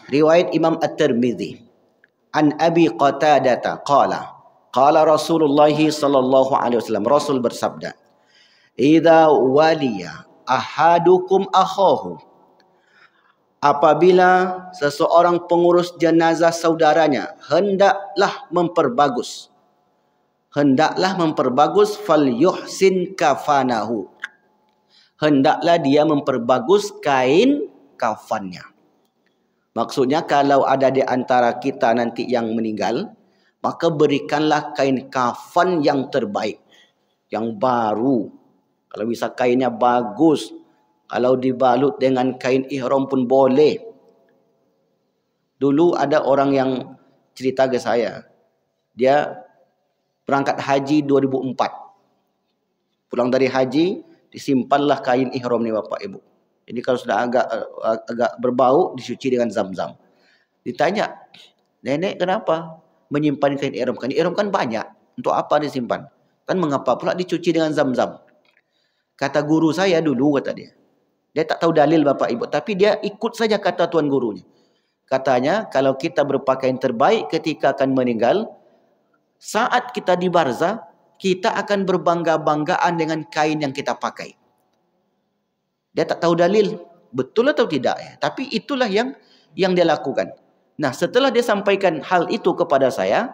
Riwayat Imam At-Tirmidzi. An Abi Qatadah qala qala Rasulullah sallallahu alaihi wasallam, Rasul bersabda, "Idza waliya ahadukum akhahu," apabila seseorang pengurus jenazah saudaranya hendaklah memperbagus fal yuhsin kafanahu, hendaklah dia memperbagus kain kafannya. Maksudnya kalau ada di antara kita nanti yang meninggal, maka berikanlah kain kafan yang terbaik, yang baru. Kalau bisa kainnya bagus, kalau dibalut dengan kain ihram pun boleh. Dulu ada orang yang cerita ke saya, dia berangkat haji 2004. Pulang dari haji, disimpanlah kain ihram ni Bapak Ibu. Jadi kalau sudah agak berbau, dicuci dengan zam-zam. Ditanya, "Nenek kenapa menyimpan kain ihram? Kain ihram kan banyak. Untuk apa disimpan? Dan mengapa pula dicuci dengan zam-zam?" Kata guru saya dulu, kata dia. Dia tak tahu dalil Bapak Ibu, tapi dia ikut saja kata tuan gurunya. Katanya, kalau kita berpakaian terbaik ketika akan meninggal, saat kita di barzah, kita akan berbangga-banggaan dengan kain yang kita pakai. Dia tak tahu dalil, betul atau tidak ya. Tapi itulah yang dia lakukan. Nah, setelah dia sampaikan hal itu kepada saya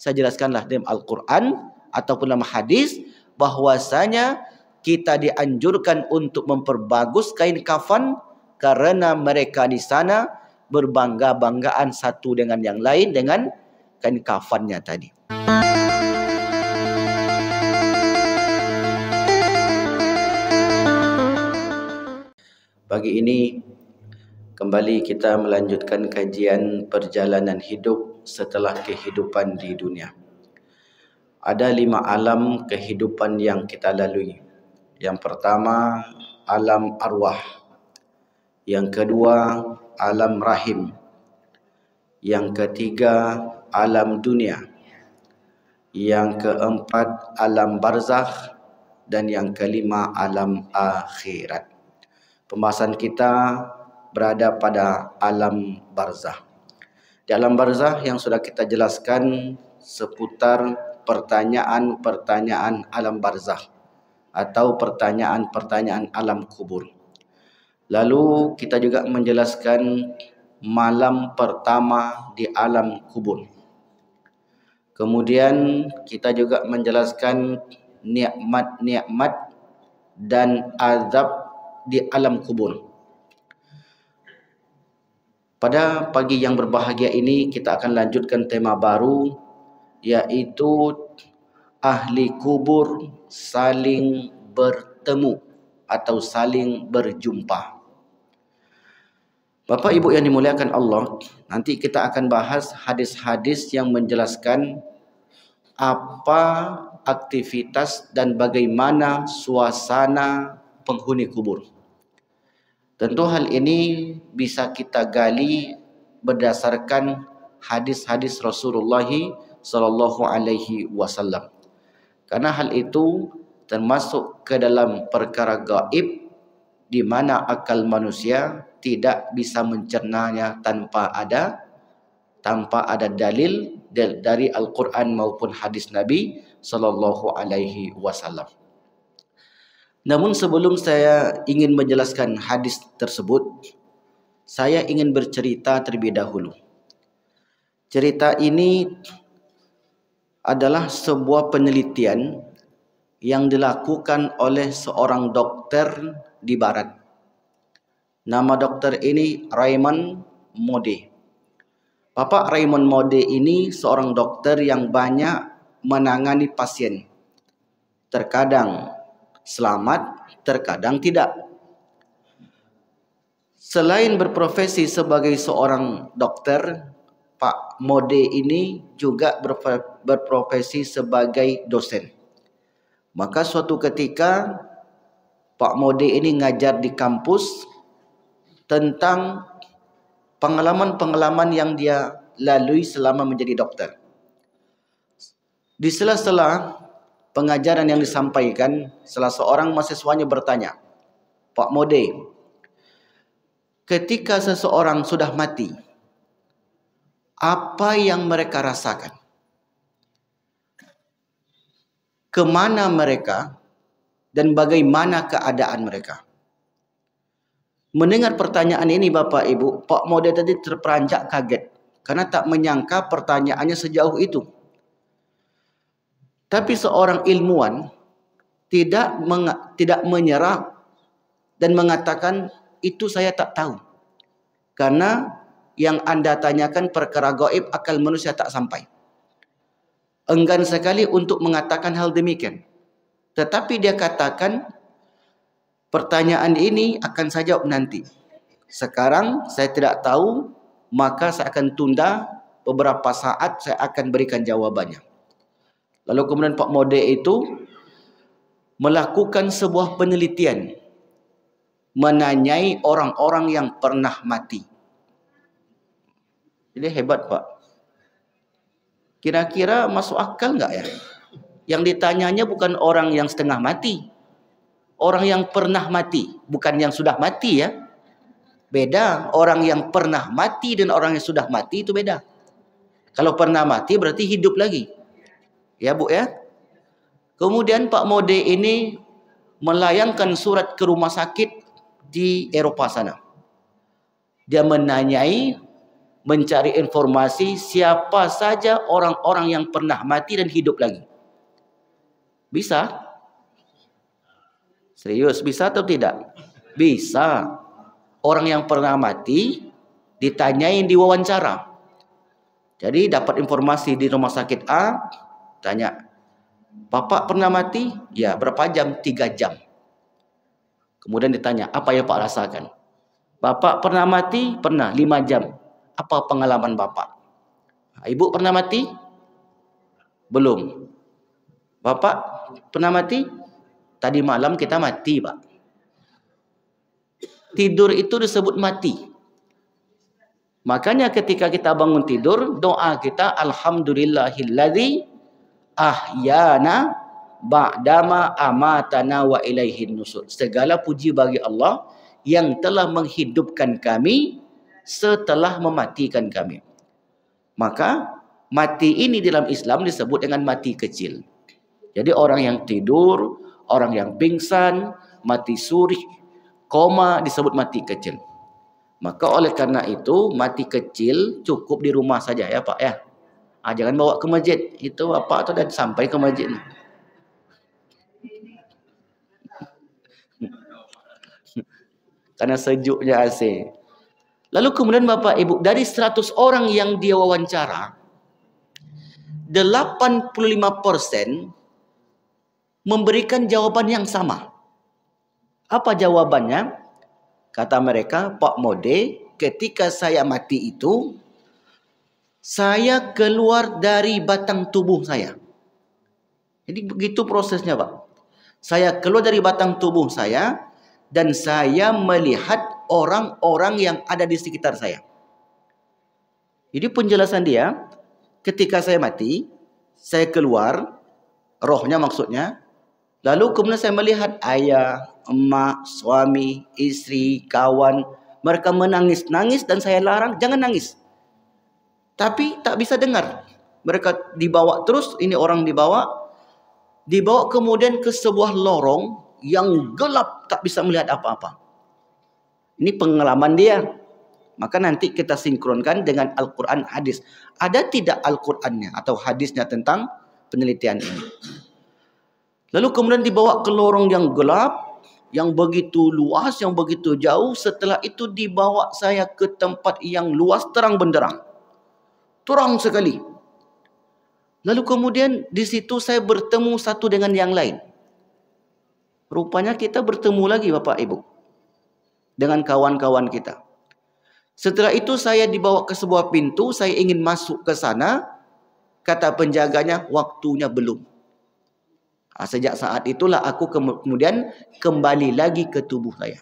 jelaskanlah dalam Al-Quran ataupun dalam hadis bahwasanya kita dianjurkan untuk memperbagus kain kafan karena mereka di sana berbangga-banggaan satu dengan yang lain dengan kain kafannya tadi. Pagi ini kembali kita melanjutkan kajian perjalanan hidup setelah kehidupan di dunia. Ada 5 alam kehidupan yang kita lalui. Yang pertama, alam arwah. Yang kedua, alam rahim. Yang ketiga, alam dunia. Yang keempat, alam barzakh. Dan yang kelima, alam akhirat. Pembahasan kita berada pada alam barzakh. Di alam barzakh yang sudah kita jelaskan seputar pertanyaan-pertanyaan alam barzakh atau pertanyaan-pertanyaan alam kubur. Lalu kita juga menjelaskan malam pertama di alam kubur. Kemudian kita juga menjelaskan nikmat-nikmat dan azab di alam kubur. Pada pagi yang berbahagia ini kita akan lanjutkan tema baru, yaitu ahli kubur saling bertemu atau saling berjumpa. Bapak Ibu yang dimuliakan Allah, nanti kita akan bahas hadis-hadis yang menjelaskan apa aktivitas dan bagaimana suasana penghuni kubur. Tentu hal ini bisa kita gali berdasarkan hadis-hadis Rasulullah sallallahu alaihi wasallam. Karena hal itu termasuk ke dalam perkara gaib di mana akal manusia tidak bisa mencernanya tanpa ada dalil dari Al-Quran maupun hadis Nabi sallallahu alaihi wasallam. Namun sebelum saya ingin menjelaskan hadis tersebut, saya ingin bercerita terlebih dahulu. Cerita ini adalah sebuah penelitian yang dilakukan oleh seorang dokter di barat. Nama dokter ini Raymond Moody. Bapak Raymond Moody ini seorang dokter yang banyak menangani pasien. Terkadang selamat, terkadang tidak. Selain berprofesi sebagai seorang dokter, Pak Moody ini juga berprofesi sebagai dosen. Maka suatu ketika Pak Moody ini ngajar di kampus tentang pengalaman-pengalaman yang dia lalui selama menjadi dokter. Di sela-sela pengajaran yang disampaikan, salah seorang mahasiswanya bertanya, "Pak Moody, ketika seseorang sudah mati, apa yang mereka rasakan, kemana mereka, dan bagaimana keadaan mereka. Mendengar pertanyaan ini Bapak Ibu, Pak Mode tadi terperanjak kaget karena tak menyangka pertanyaannya sejauh itu. Tapi seorang ilmuwan tidak menyerah dan mengatakan itu saya tak tahu. Karena yang Anda tanyakan perkara gaib, akal manusia tak sampai. Enggan sekali untuk mengatakan hal demikian. Tetapi dia katakan, pertanyaan ini akan saya jawab nanti. Sekarang saya tidak tahu, maka saya akan tunda beberapa saat, saya akan berikan jawabannya. Lalu kemudian Pak Mode itu melakukan sebuah penelitian, menanyai orang-orang yang pernah mati. Jadi hebat Pak. Kira-kira masuk akal nggak ya? Yang ditanyanya bukan orang yang setengah mati, orang yang pernah mati, bukan yang sudah mati ya. Beda, orang yang pernah mati dan orang yang sudah mati itu beda. Kalau pernah mati berarti hidup lagi. Ya Bu ya. Kemudian Pak Mode ini melayangkan surat ke rumah sakit di Eropa sana. Dia menanyai, mencari informasi siapa saja orang-orang yang pernah mati dan hidup lagi. Bisa? Serius, bisa atau tidak? Bisa. Orang yang pernah mati ditanyain, diwawancara. Jadi dapat informasi di rumah sakit A, tanya, Bapak pernah mati? Ya, berapa jam? 3 jam. Kemudian ditanya, apa yang Pak rasakan? Bapak pernah mati? Pernah, 5 jam. Apa pengalaman Bapak? Ibu pernah mati? Belum. Bapak pernah mati? Tadi malam kita mati, Pak. Tidur itu disebut mati. Makanya ketika kita bangun tidur, doa kita, Alhamdulillahilladzi ahyana ba'dama amatana wa ilaihin nusur. Segala puji bagi Allah yang telah menghidupkan kami setelah mematikan kami. Maka mati ini dalam Islam disebut dengan mati kecil. Jadi orang yang tidur, orang yang pingsan, mati suri, koma disebut mati kecil. Maka oleh karena itu mati kecil cukup di rumah saja ya Pak ya. Jangan bawa ke masjid. Itu Bapak atau dah sampai ke masjid. Karena sejuknya AC. Lalu kemudian Bapak Ibu, dari 100 orang yang dia wawancara, 85% memberikan jawaban yang sama. Apa jawabannya? Kata mereka, Pak Mode, ketika saya mati itu, saya keluar dari batang tubuh saya. Jadi begitu prosesnya Pak. Saya keluar dari batang tubuh saya dan saya melihat orang-orang yang ada di sekitar saya. Jadi penjelasan dia, ketika saya mati, saya keluar, rohnya maksudnya, lalu kemudian saya melihat ayah, emak, suami, istri, kawan, mereka menangis-nangis dan saya larang, jangan nangis. Tapi tak bisa dengar. Mereka dibawa terus, ini orang dibawa kemudian ke sebuah lorong yang gelap, tak bisa melihat apa-apa. Ini pengalaman dia. Maka nanti kita sinkronkan dengan Al-Quran hadis. Ada tidak Al-Qurannya atau hadisnya tentang penelitian ini? Lalu kemudian dibawa ke lorong yang gelap, yang begitu luas, yang begitu jauh. Setelah itu dibawa saya ke tempat yang luas, terang benderang. Terang sekali. Lalu kemudian di situ saya bertemu satu dengan yang lain. Rupanya kita bertemu lagi Bapak Ibu. Dengan kawan-kawan kita. Setelah itu saya dibawa ke sebuah pintu. Saya ingin masuk ke sana. Kata penjaganya, waktunya belum. Sejak saat itulah aku kemudian kembali lagi ke tubuh saya.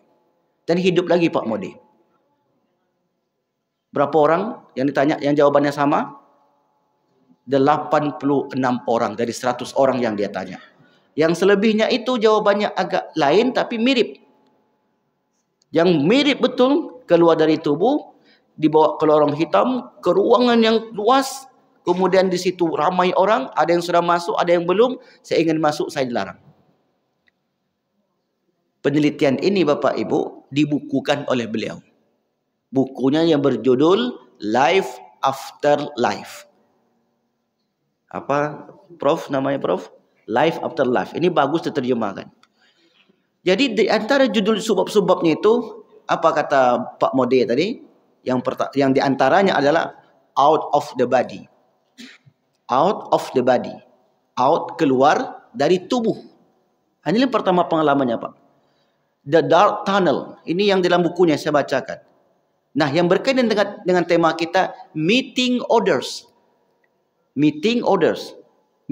Dan hidup lagi Pak Mode. Berapa orang yang ditanya yang jawabannya sama? 86 orang dari 100 orang yang dia tanya. Yang selebihnya itu jawabannya agak lain tapi mirip. Yang mirip betul keluar dari tubuh, dibawa ke lorong hitam, ke ruangan yang luas, kemudian di situ ramai orang, ada yang sudah masuk, ada yang belum, saya ingin masuk, saya dilarang. Penelitian ini Bapak Ibu dibukukan oleh beliau. Bukunya yang berjudul Life After Life. Apa Prof namanya Prof? Life After Life. Ini bagus diterjemahkan. Jadi di antara judul subbab-subbabnya itu, apa kata Pak Mode tadi? Yang di antaranya adalah out of the body. Out of the body. Out, keluar dari tubuh. Ini yang pertama pengalamannya Pak. The Dark Tunnel. Ini yang dalam bukunya saya bacakan. Nah, yang berkaitan dengan tema kita, meeting others. Meeting others.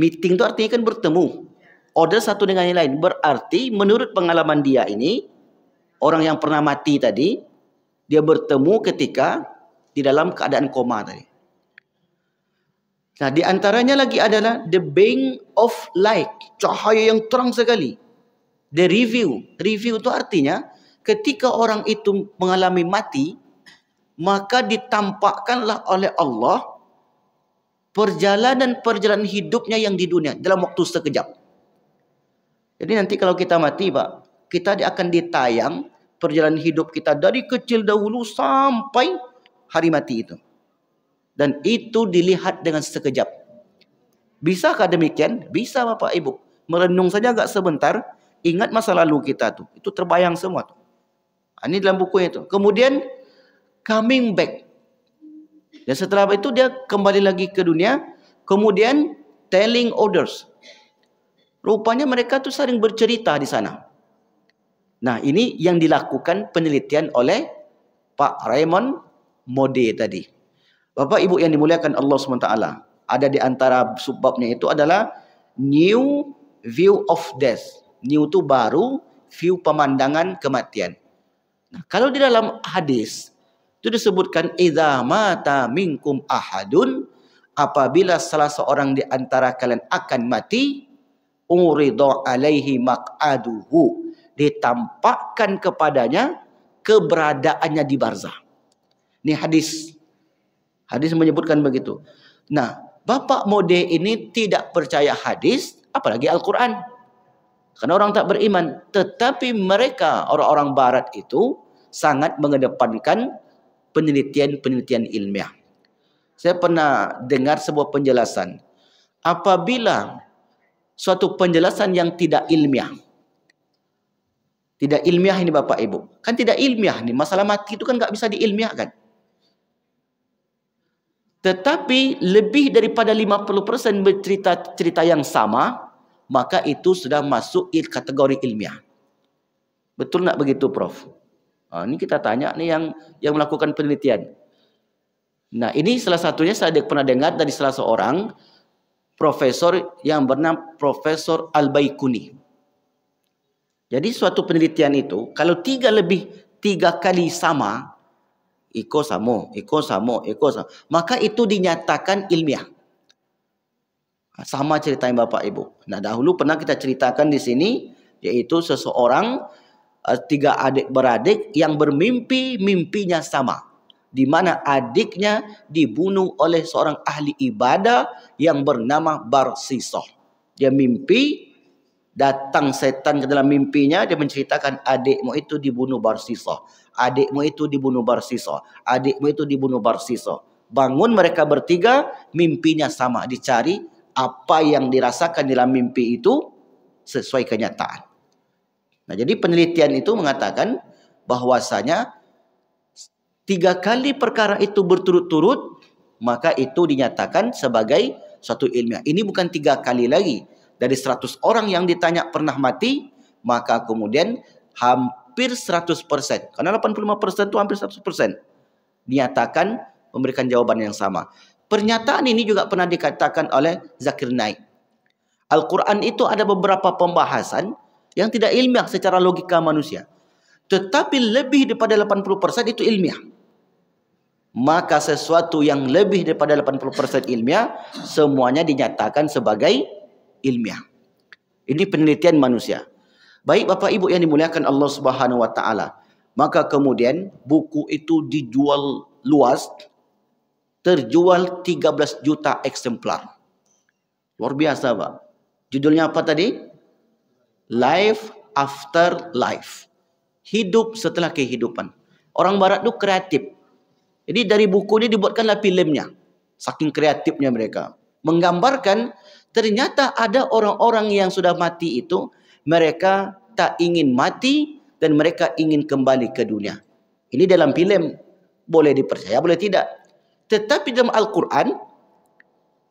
Meeting itu artinya kan bertemu. Order satu dengan yang lain. Berarti menurut pengalaman dia ini, orang yang pernah mati tadi, dia bertemu ketika di dalam keadaan koma tadi. Nah, di antaranya lagi adalah the beam of light. Cahaya yang terang sekali. The review. Review itu artinya ketika orang itu mengalami mati, maka ditampakkanlah oleh Allah perjalanan hidupnya yang di dunia dalam waktu sekejap. Jadi nanti kalau kita mati Pak, kita akan ditayang perjalanan hidup kita dari kecil dahulu sampai hari mati itu. Dan itu dilihat dengan sekejap. Bisakah demikian? Bisa Bapak Ibu. Merenung saja agak sebentar, ingat masa lalu kita tuh. Itu terbayang semua tuh. Ini dalam buku itu. Kemudian coming back. Dan setelah itu dia kembali lagi ke dunia. Kemudian telling others. Rupanya mereka tuh sering bercerita di sana. Nah, ini yang dilakukan penelitian oleh Pak Raymond Moody tadi. Bapak Ibu yang dimuliakan Allah SWT, ada di antara subbabnya itu adalah new view of death. New itu baru, view pemandangan kematian. Nah, kalau di dalam hadis itu disebutkan idza mata minkum ahadun, apabila salah seorang di antara kalian akan mati, uridu alaihi maq'aduhu, ditampakkan kepadanya keberadaannya di barzah. Ini hadis menyebutkan begitu. Nah, Bapak Mode ini tidak percaya hadis, apalagi Al-Quran, karena orang tak beriman. Tetapi mereka orang-orang barat itu sangat mengedepankan penelitian ilmiah. Saya pernah dengar sebuah penjelasan, apabila suatu penjelasan yang tidak ilmiah. Tidak ilmiah ini Bapak Ibu. Kan tidak ilmiah nih. Masalah mati itu kan nggak bisa diilmiahkan. Tetapi lebih daripada 50% bercerita yang sama, maka itu sudah masuk kategori ilmiah. Betul nggak begitu Prof? Nah, ini kita tanya nih yang melakukan penelitian. Nah, ini salah satunya saya pernah dengar dari salah seorang profesor yang bernama Profesor Al-Baikuni. Jadi suatu penelitian itu kalau 3 kali sama, iko samo, maka itu dinyatakan ilmiah. Sama ceritanya Bapak Ibu. Nah, dahulu pernah kita ceritakan di sini, yaitu seseorang 3 adik beradik yang bermimpi, mimpinya sama. Di mana adiknya dibunuh oleh seorang ahli ibadah yang bernama Barsisah. Dia mimpi, datang setan ke dalam mimpinya, dia menceritakan adikmu itu dibunuh Barsisah. Adikmu itu dibunuh Barsisah. Adikmu itu dibunuh Barsisah. Bangun mereka bertiga, mimpinya sama. Dicari apa yang dirasakan dalam mimpi itu sesuai kenyataan. Nah, jadi penelitian itu mengatakan bahwasanya 3 kali perkara itu berturut-turut, maka itu dinyatakan sebagai suatu ilmiah. Ini bukan 3 kali lagi. Dari 100 orang yang ditanya pernah mati, maka kemudian hampir 100%. Karena 85% itu hampir 100%. Dinyatakan memberikan jawaban yang sama. Pernyataan ini juga pernah dikatakan oleh Zakir Naik. Al-Quran itu ada beberapa pembahasan yang tidak ilmiah secara logika manusia. Tetapi lebih daripada 80% itu ilmiah. Maka sesuatu yang lebih daripada 80% ilmiah, semuanya dinyatakan sebagai ilmiah. Ini penelitian manusia. Baik Bapak Ibu yang dimuliakan Allah Subhanahu wa taala. Maka kemudian buku itu dijual luas, terjual 13 juta eksemplar. Luar biasa, Pak. Judulnya apa tadi? Life After Life. Hidup setelah kehidupan. Orang barat itu kreatif. Jadi dari buku ini dibuatkanlah filmnya. Saking kreatifnya mereka. Menggambarkan ternyata ada orang-orang yang sudah mati itu, mereka tak ingin mati dan mereka ingin kembali ke dunia. Ini dalam film. Boleh dipercaya, boleh tidak. Tetapi dalam Al-Quran,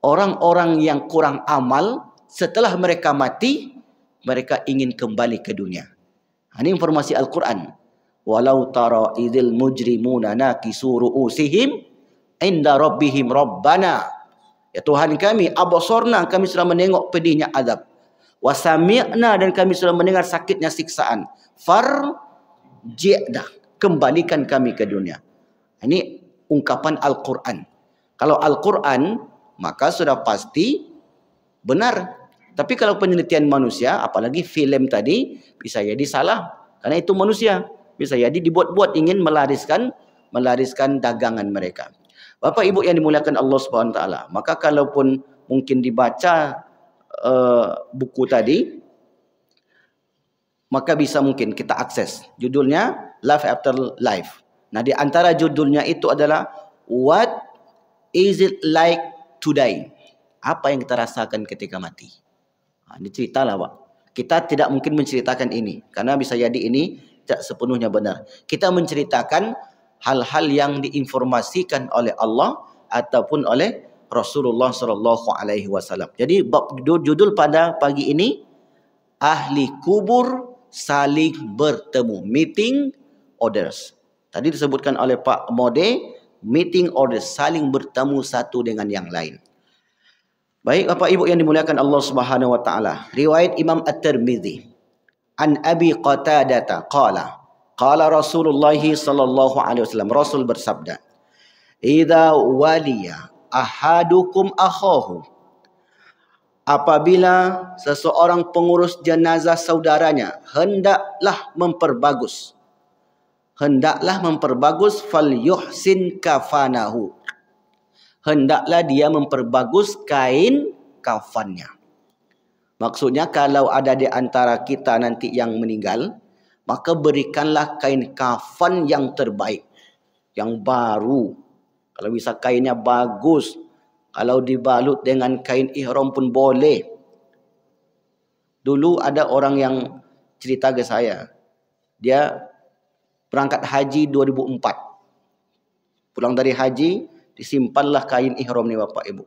orang-orang yang kurang amal, setelah mereka mati, mereka ingin kembali ke dunia. Ini informasi Al-Quran. Walau tara idzil mujrimuna nakisu ru'usihim inda rabbihim rabbana. Ya Tuhan kami, absorna, kami sudah menengok pedihnya azab. Wasami'na, dan kami sudah mendengar sakitnya siksaan. Farji'na, kembalikan kami ke dunia. Ini ungkapan Al-Quran. Kalau Al-Quran, maka sudah pasti benar. Tapi kalau penelitian manusia, apalagi film tadi, bisa jadi salah. Karena itu manusia. Bisa jadi dibuat-buat ingin melariskan dagangan mereka. Bapak Ibu yang dimuliakan Allah Subhanahu Wa Taala, maka kalaupun mungkin dibaca buku tadi, maka bisa mungkin kita akses. Judulnya Life After Life. Nah, di antara judulnya itu adalah What is it like today? Apa yang kita rasakan ketika mati? Nah, ini cerita lah, Pak. Kita tidak mungkin menceritakan ini, karena bisa jadi ini tidak sepenuhnya benar. Kita menceritakan hal-hal yang diinformasikan oleh Allah ataupun oleh Rasulullah sallallahu alaihi wasallam. Jadi judul pada pagi ini, ahli kubur saling bertemu, meeting orders. Tadi disebutkan oleh Pak Mode, meeting orders, saling bertemu satu dengan yang lain. Baik Bapak Ibu yang dimuliakan Allah Subhanahu wa taala. Riwayat Imam At-Tirmidzi an Abi Qatadah qala qala Rasulullah sallallahu alaihi wasallam, Rasul bersabda, idza waliya ahadukum akhahu, apabila seseorang pengurus jenazah saudaranya hendaklah memperbagus fal yuhsin kafanahu, hendaklah dia memperbagus kain kafannya. Maksudnya kalau ada di antara kita nanti yang meninggal, maka berikanlah kain kafan yang terbaik, yang baru. Kalau bisa kainnya bagus, kalau dibalut dengan kain ihram pun boleh. Dulu ada orang yang cerita ke saya, dia berangkat haji 2004. Pulang dari haji, disimpanlah kain ihram ni Bapak Ibu.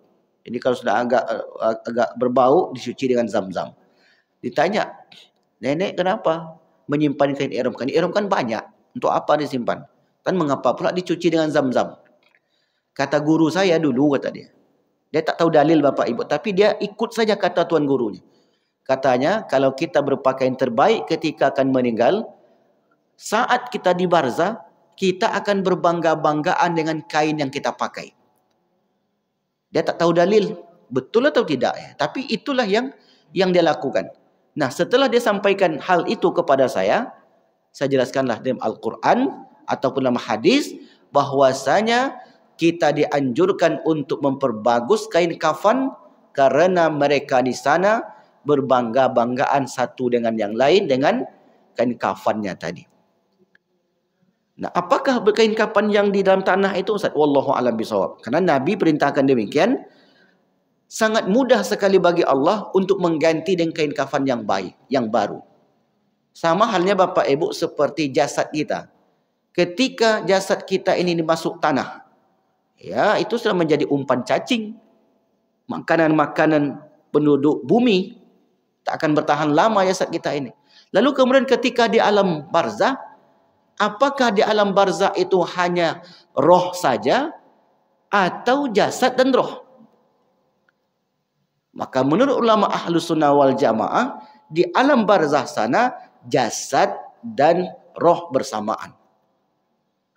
Jadi kalau sudah agak berbau, dicuci dengan zam-zam. Ditanya, nenek kenapa menyimpan kain ihram? Kain ihram kan banyak. Untuk apa disimpan? Kan mengapa pula dicuci dengan zam-zam? Kata guru saya dulu, kata dia. Dia tak tahu dalil Bapak Ibu, tapi dia ikut saja kata tuan gurunya. Katanya, kalau kita berpakaian terbaik ketika akan meninggal, saat kita di barzah, kita akan berbangga-banggaan dengan kain yang kita pakai. Dia tak tahu dalil, betul atau tidak ya. Tapi itulah yang dia lakukan. Nah, setelah dia sampaikan hal itu kepada saya jelaskanlah dalam Al-Quran ataupun dalam hadis, bahwasanya kita dianjurkan untuk memperbagus kain kafan karena mereka di sana berbangga-banggaan satu dengan yang lain dengan kain kafannya tadi. Nah, apakah kain kafan yang di dalam tanah itu, Ustaz? Wallahu a'lam bishawab. Karena Nabi perintahkan demikian, sangat mudah sekali bagi Allah untuk mengganti dengan kain kafan yang baik, yang baru. Sama halnya Bapak Ibu seperti jasad kita. Ketika jasad kita ini dimasuk tanah, ya itu sudah menjadi umpan cacing. Makanan-makanan penduduk bumi tak akan bertahan lama jasad kita ini. Lalu kemudian ketika di alam barzah, apakah di alam barzah itu hanya roh saja atau jasad dan roh? Maka menurut ulama Ahlus Sunnah wal Jamaah, di alam barzah sana jasad dan roh bersamaan.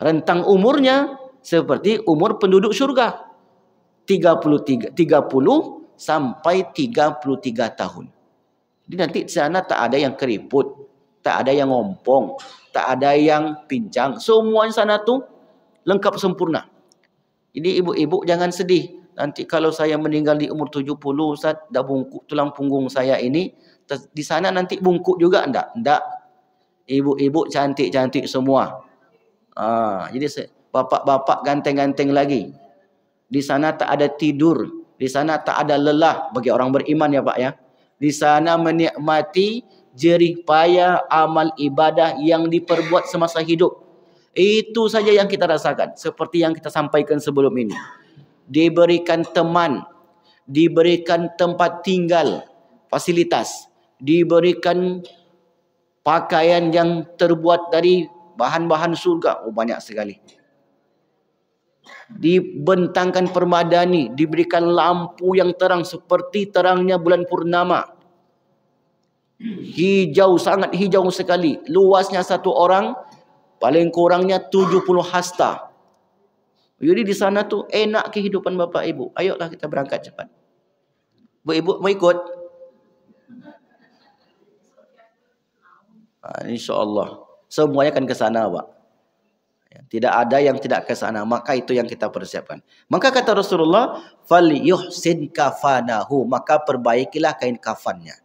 Rentang umurnya seperti umur penduduk syurga, 30 sampai 33 tahun. Jadi nanti di sana tak ada yang keriput, tak ada yang ngompong, tak ada yang pincang. Semua di sana tu lengkap sempurna. Jadi ibu-ibu jangan sedih. Nanti kalau saya meninggal di umur 70, Ustaz, dah bungkuk tulang punggung saya ini, di sana nanti bungkuk juga enggak? Enggak. Ibu-ibu cantik-cantik semua. Jadi bapak-bapak ganteng-ganteng lagi. Di sana tak ada tidur, di sana tak ada lelah bagi orang beriman ya Pak ya. Di sana menikmati jerih payah amal ibadah yang diperbuat semasa hidup. Itu saja yang kita rasakan. Seperti yang kita sampaikan sebelum ini. Diberikan teman, diberikan tempat tinggal, fasilitas, diberikan pakaian yang terbuat dari bahan-bahan surga. Oh, banyak sekali. Dibentangkan permadani, diberikan lampu yang terang seperti terangnya bulan purnama. Hijau, sangat hijau sekali. Luasnya satu orang paling kurangnya 70 hasta. Jadi di sana tuh enak kehidupan Bapak Ibu. Ayolah kita berangkat cepat. Bu Ibu mau ikut? InsyaAllah. Semuanya akan ke sana Pak. Tidak ada yang tidak ke sana. Maka itu yang kita persiapkan. Maka kata Rasulullah, "Falyuhsin kafanahu." Maka perbaikilah kain kafannya.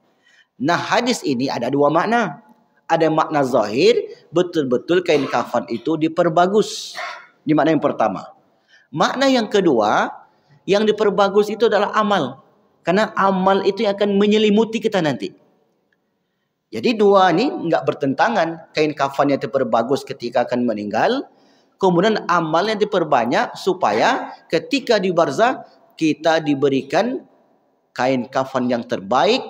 Nah, hadis ini ada dua makna. Ada makna zahir, betul-betul kain kafan itu diperbagus. Ini makna yang pertama. Makna yang kedua, yang diperbagus itu adalah amal. Karena amal itu yang akan menyelimuti kita nanti. Jadi dua ini enggak bertentangan. Kain kafannya diperbagus ketika akan meninggal. Kemudian amalnya diperbanyak supaya ketika di barzah kita diberikan kain kafan yang terbaik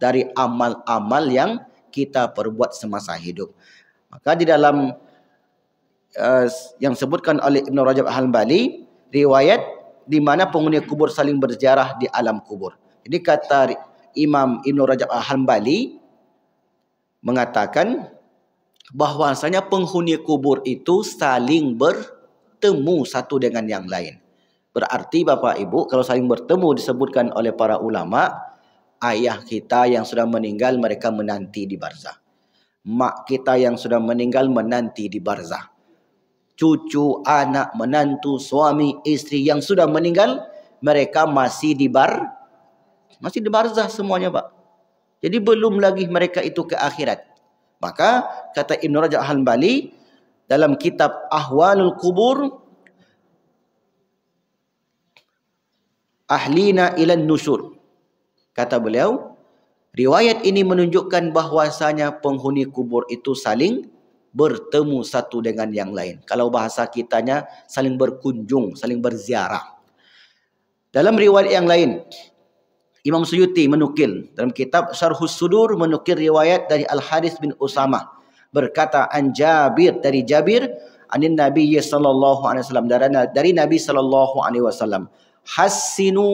dari amal-amal yang kita perbuat semasa hidup. Maka di dalam yang disebutkan oleh Ibn Rajab Al-Hanbali, riwayat di mana penghuni kubur saling berziarah di alam kubur. Jadi kata Imam Ibn Rajab Al-Hanbali mengatakan bahwasanya penghuni kubur itu saling bertemu satu dengan yang lain. Berarti Bapak Ibu, kalau saling bertemu disebutkan oleh para ulama, ayah kita yang sudah meninggal mereka menanti di barzah. Mak kita yang sudah meninggal menanti di barzah. Cucu, anak, menantu, suami, istri yang sudah meninggal mereka masih di barzah semuanya Pak. Jadi belum lagi mereka itu ke akhirat. Maka kata Ibn Rajab Al-Hanbali dalam kitab Ahwalul Kubur, Ahlina ilan nusyur. Kata beliau, riwayat ini menunjukkan bahwasanya penghuni kubur itu saling bertemu satu dengan yang lain. Kalau bahasa kitanya saling berkunjung, saling berziarah. Dalam riwayat yang lain, Imam Suyuti menukil dalam kitab Syarhus Sudur, menukil riwayat dari Al-Harits bin Usamah berkata an Jabir, dari Jabir anin Nabi sallallahu alaihi wasallam, dari Nabi sallallahu alaihi wasallam, hassinu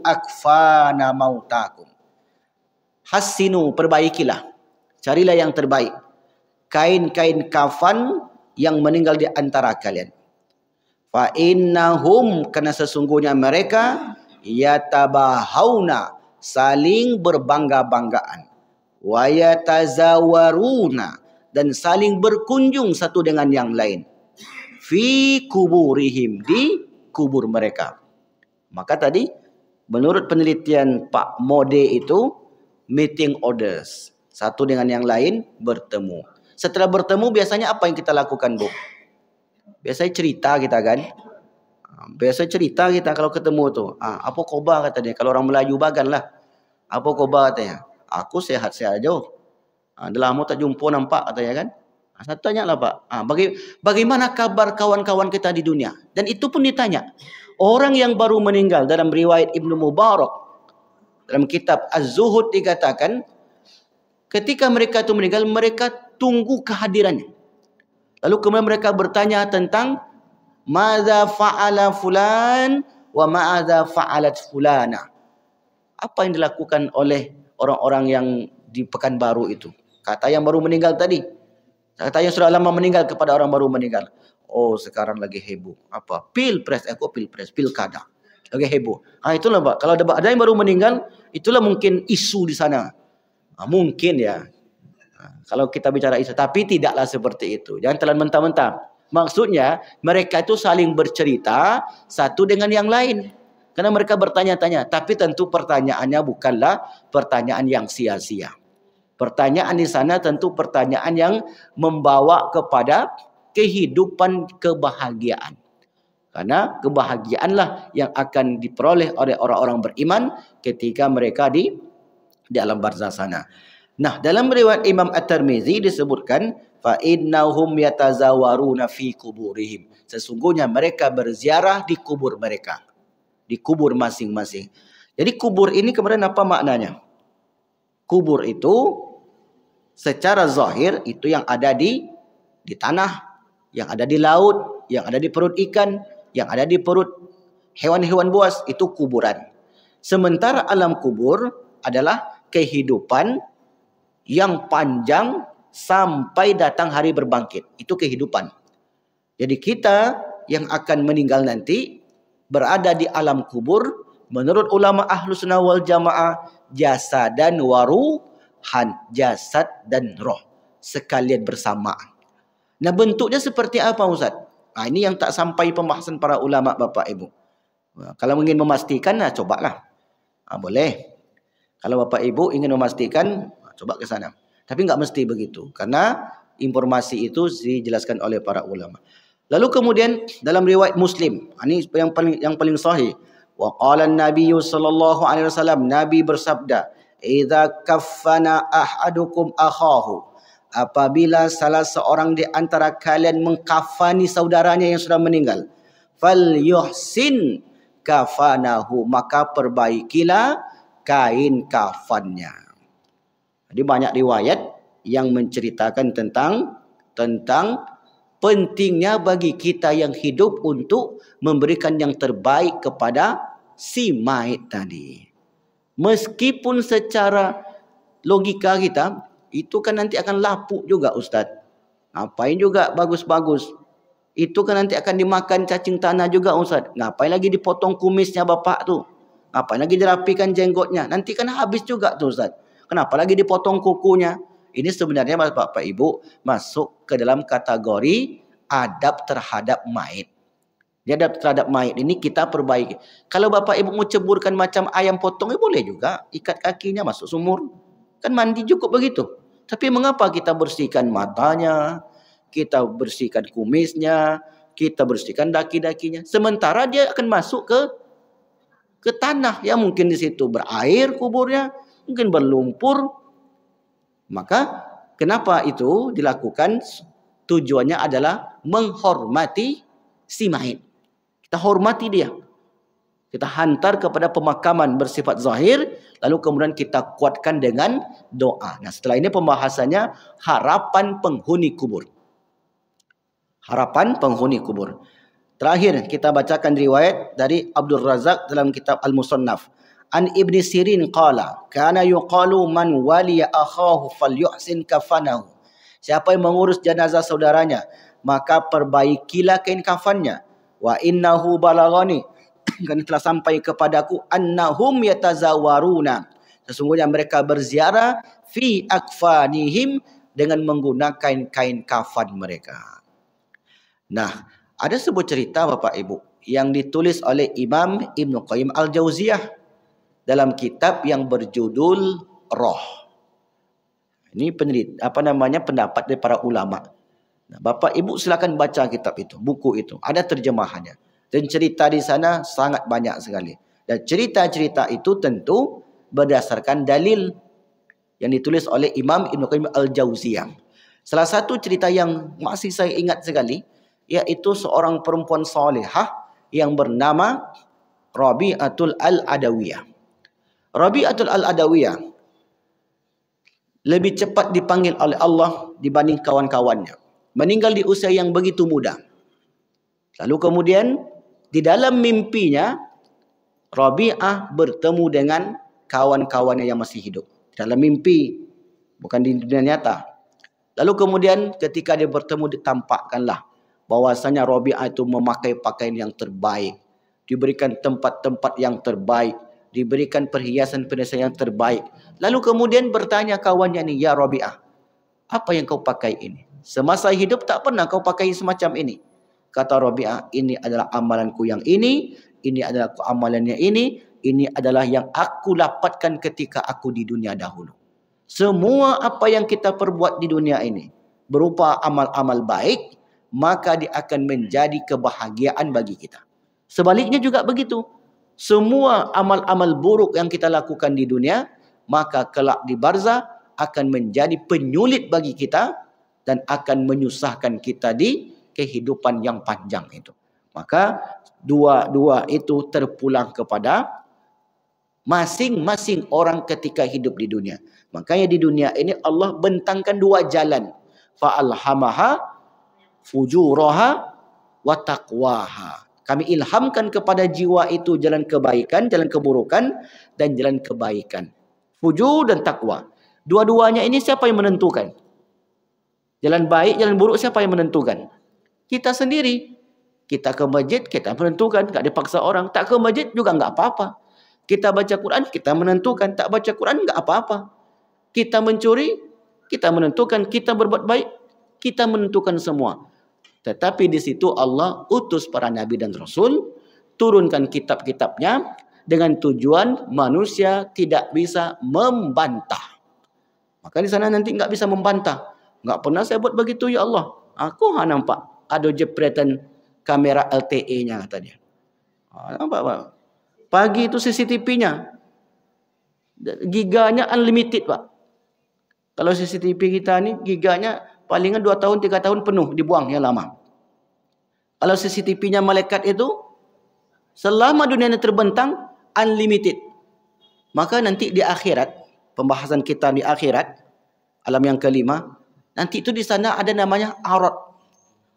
akfana mautakum. Hassinu, perbaikilah, carilah yang terbaik kain-kain kafan yang meninggal di antara kalian. Fa innahum, karena sesungguhnya mereka yatabahawna, saling berbangga-banggaan, wa yatazawaruna, dan saling berkunjung satu dengan yang lain, fi kuburihim, di kubur mereka. Maka tadi menurut penelitian Pak Mode itu meeting orders, satu dengan yang lain bertemu. Setelah bertemu biasanya apa yang kita lakukan Bu? Biasanya cerita kita kan. Biasa cerita kita kalau ketemu tuh. Apa khabar katanya? Kalau orang Melayu bagan lah. Apa khabar katanya? Aku sehat-sehat aja. Dah lama tak jumpa nampak katanya kan. Saya tanya lah Pak. Bagaimana kabar kawan-kawan kita di dunia? Dan itu pun ditanya. Orang yang baru meninggal dalam riwayat Ibnu Mubarak dalam kitab Az-Zuhud dikatakan ketika mereka itu meninggal mereka tunggu kehadirannya. Lalu kemudian mereka bertanya tentang madza fa'ala fulan wa ma'adza fa'alat fulana. Apa yang dilakukan oleh orang-orang yang di Pekanbaru itu? Kata yang baru meninggal tadi. Kata yang sudah lama meninggal kepada orang baru meninggal. Oh, sekarang lagi heboh. Apa? Pilpres, pilkada. Lagi heboh. Itulah Pak. Kalau ada yang baru meninggal, itulah mungkin isu di sana. Mungkin ya. Kalau kita bicara isu, tapi tidaklah seperti itu. Jangan telan mentah-mentah. Maksudnya mereka itu saling bercerita satu dengan yang lain. Karena mereka bertanya-tanya. Tapi tentu pertanyaannya bukanlah pertanyaan yang sia-sia. Pertanyaan di sana tentu pertanyaan yang membawa kepada kehidupan kebahagiaan. Karena kebahagiaanlah yang akan diperoleh oleh orang-orang beriman ketika mereka di alam barzah sana. Nah, dalam riwayat Imam At-Tirmizi disebutkan fa innahum yatazawaruna fi kuburihim. Sesungguhnya mereka berziarah di kubur mereka. Di kubur masing-masing. Jadi kubur ini kemudian apa maknanya? Kubur itu secara zahir itu yang ada di tanah, yang ada di laut, yang ada di perut ikan, yang ada di perut hewan-hewan buas, itu kuburan. Sementara alam kubur adalah kehidupan yang panjang sampai datang hari berbangkit. Itu kehidupan. Jadi kita yang akan meninggal nanti berada di alam kubur, menurut ulama Ahlus Sunnah wal Jamaah, jasadan waruhan, jasad dan roh sekalian bersamaan. Nah, bentuknya seperti apa Ustaz? Nah, ini yang tak sampai pembahasan para ulama Bapak Ibu. Nah, kalau ingin memastikan, nah cobalah. Boleh. Kalau Bapak Ibu ingin memastikan, coba ke sana. Tapi enggak mesti begitu. Karena informasi itu dijelaskan oleh para ulama. Lalu kemudian dalam riwayat Muslim, ini yang paling sahih. Wa qala an-nabiy sallallahu alaihi wasallam, Nabi bersabda, "Idza kaffana ahadukum akhahu." Apabila salah seorang di antara kalian mengkafani saudaranya yang sudah meninggal, falyuhsin kafanahu, maka perbaikilah kain kafannya. Jadi banyak riwayat yang menceritakan tentang pentingnya bagi kita yang hidup untuk memberikan yang terbaik kepada si mayit tadi. Meskipun secara logika kita, itu kan nanti akan lapuk juga Ustaz. Ngapain juga bagus-bagus. Itu kan nanti akan dimakan cacing tanah juga Ustaz. Ngapain lagi dipotong kumisnya bapak tu? Ngapain lagi dirapikan jenggotnya? Nanti kan habis juga tu Ustaz. Kenapa lagi dipotong kukunya? Ini sebenarnya Bapak Ibu masuk ke dalam kategori adab terhadap mayit. Adab terhadap mayit ini kita perbaiki. Kalau Bapak Ibu mau ceburkan macam ayam potong, boleh juga. Ikat kakinya masuk sumur. Kan mandi cukup begitu. Tapi mengapa kita bersihkan matanya, kita bersihkan kumisnya, kita bersihkan daki-dakinya. Sementara dia akan masuk ke tanah yang mungkin di situ berair kuburnya, mungkin berlumpur. Maka kenapa itu dilakukan? Tujuannya adalah menghormati si mayit. Kita hormati dia. Kita hantar kepada pemakaman bersifat zahir, lalu kemudian kita kuatkan dengan doa. Nah, setelah ini pembahasannya harapan penghuni kubur. Harapan penghuni kubur. Terakhir kita bacakan riwayat dari Abdul Razak dalam kitab Al-Musannaf. An Ibn Sirin qala, kana yuqalu man waliya akhahu falyuhsin kafanahu. Siapa yang mengurus jenazah saudaranya, maka perbaikilah kain kafannya. Wa innahu balagani, kan telah sampai kepadaku, annahum yatazawaruna, sesungguhnya mereka berziarah fi akfanihim, dengan menggunakan kain kafan mereka. Nah, ada sebuah cerita Bapak Ibu yang ditulis oleh Imam Ibnu Qayyim Al-Jauziyah dalam kitab yang berjudul Roh. Ini pendapat dari para ulama. Nah, Bapak Ibu silakan baca kitab itu, buku itu. Ada terjemahannya. Dan cerita di sana sangat banyak sekali. Dan cerita-cerita itu tentu berdasarkan dalil yang ditulis oleh Imam Ibnu Qayyim Al-Jauziyah. Salah satu cerita yang masih saya ingat sekali, yaitu seorang perempuan salihah yang bernama Rabi'atul Al-Adawiyah. Rabi'atul Al-Adawiyah lebih cepat dipanggil oleh Allah dibanding kawan-kawannya. Meninggal di usia yang begitu muda. Lalu kemudian di dalam mimpinya Rabi'ah bertemu dengan kawan-kawannya yang masih hidup. Dalam mimpi, bukan di dunia nyata. Lalu kemudian ketika dia bertemu, ditampakkanlah bahwasanya Rabi'ah itu memakai pakaian yang terbaik, diberikan tempat-tempat yang terbaik, diberikan perhiasan-perhiasan yang terbaik. Lalu kemudian bertanya kawannya ni, ya Rabi'ah, apa yang kau pakai ini? Semasa hidup tak pernah kau pakai semacam ini. Kata Rabi'ah, ini adalah amalanku yang ini adalah amalannya ini adalah yang aku dapatkan ketika aku di dunia dahulu. Semua apa yang kita perbuat di dunia ini berupa amal-amal baik, maka dia akan menjadi kebahagiaan bagi kita. Sebaliknya juga begitu. Semua amal-amal buruk yang kita lakukan di dunia, maka kelak di barzah akan menjadi penyulit bagi kita dan akan menyusahkan kita di kehidupan yang panjang itu. Maka dua-dua itu terpulang kepada masing-masing orang ketika hidup di dunia. Makanya di dunia ini Allah bentangkan dua jalan. Fa'alhamaha fujuraha wa taqwaha. Kami ilhamkan kepada jiwa itu jalan kebaikan, jalan keburukan, dan jalan kebaikan. Fujur dan takwa. Dua-duanya ini siapa yang menentukan? Jalan baik, jalan buruk siapa yang menentukan? Kita sendiri. Kita ke masjid, kita menentukan. Tak dipaksa orang. Tak ke masjid juga enggak apa-apa. Kita baca Quran, kita menentukan. Tak baca Quran, enggak apa-apa. Kita mencuri, kita menentukan. Kita berbuat baik, kita menentukan semua. Tetapi di situ Allah utus para nabi dan rasul, turunkan kitab-kitabnya dengan tujuan manusia tidak bisa membantah. Maka di sana nanti enggak bisa membantah. Enggak pernah saya buat begitu ya Allah. Aku nampak ada jepretan kamera LTE-nya katanya. Nampak Pak? Pagi itu CCTV-nya. Giganya unlimited Pak. Kalau CCTV kita ni giganya palingan 2 tahun 3 tahun penuh dibuang yang lama. Kalau CCTV-nya malaikat itu selama dunia ini terbentang unlimited. Maka nanti di akhirat, pembahasan kita di akhirat alam yang kelima, nanti itu di sana ada namanya aurat.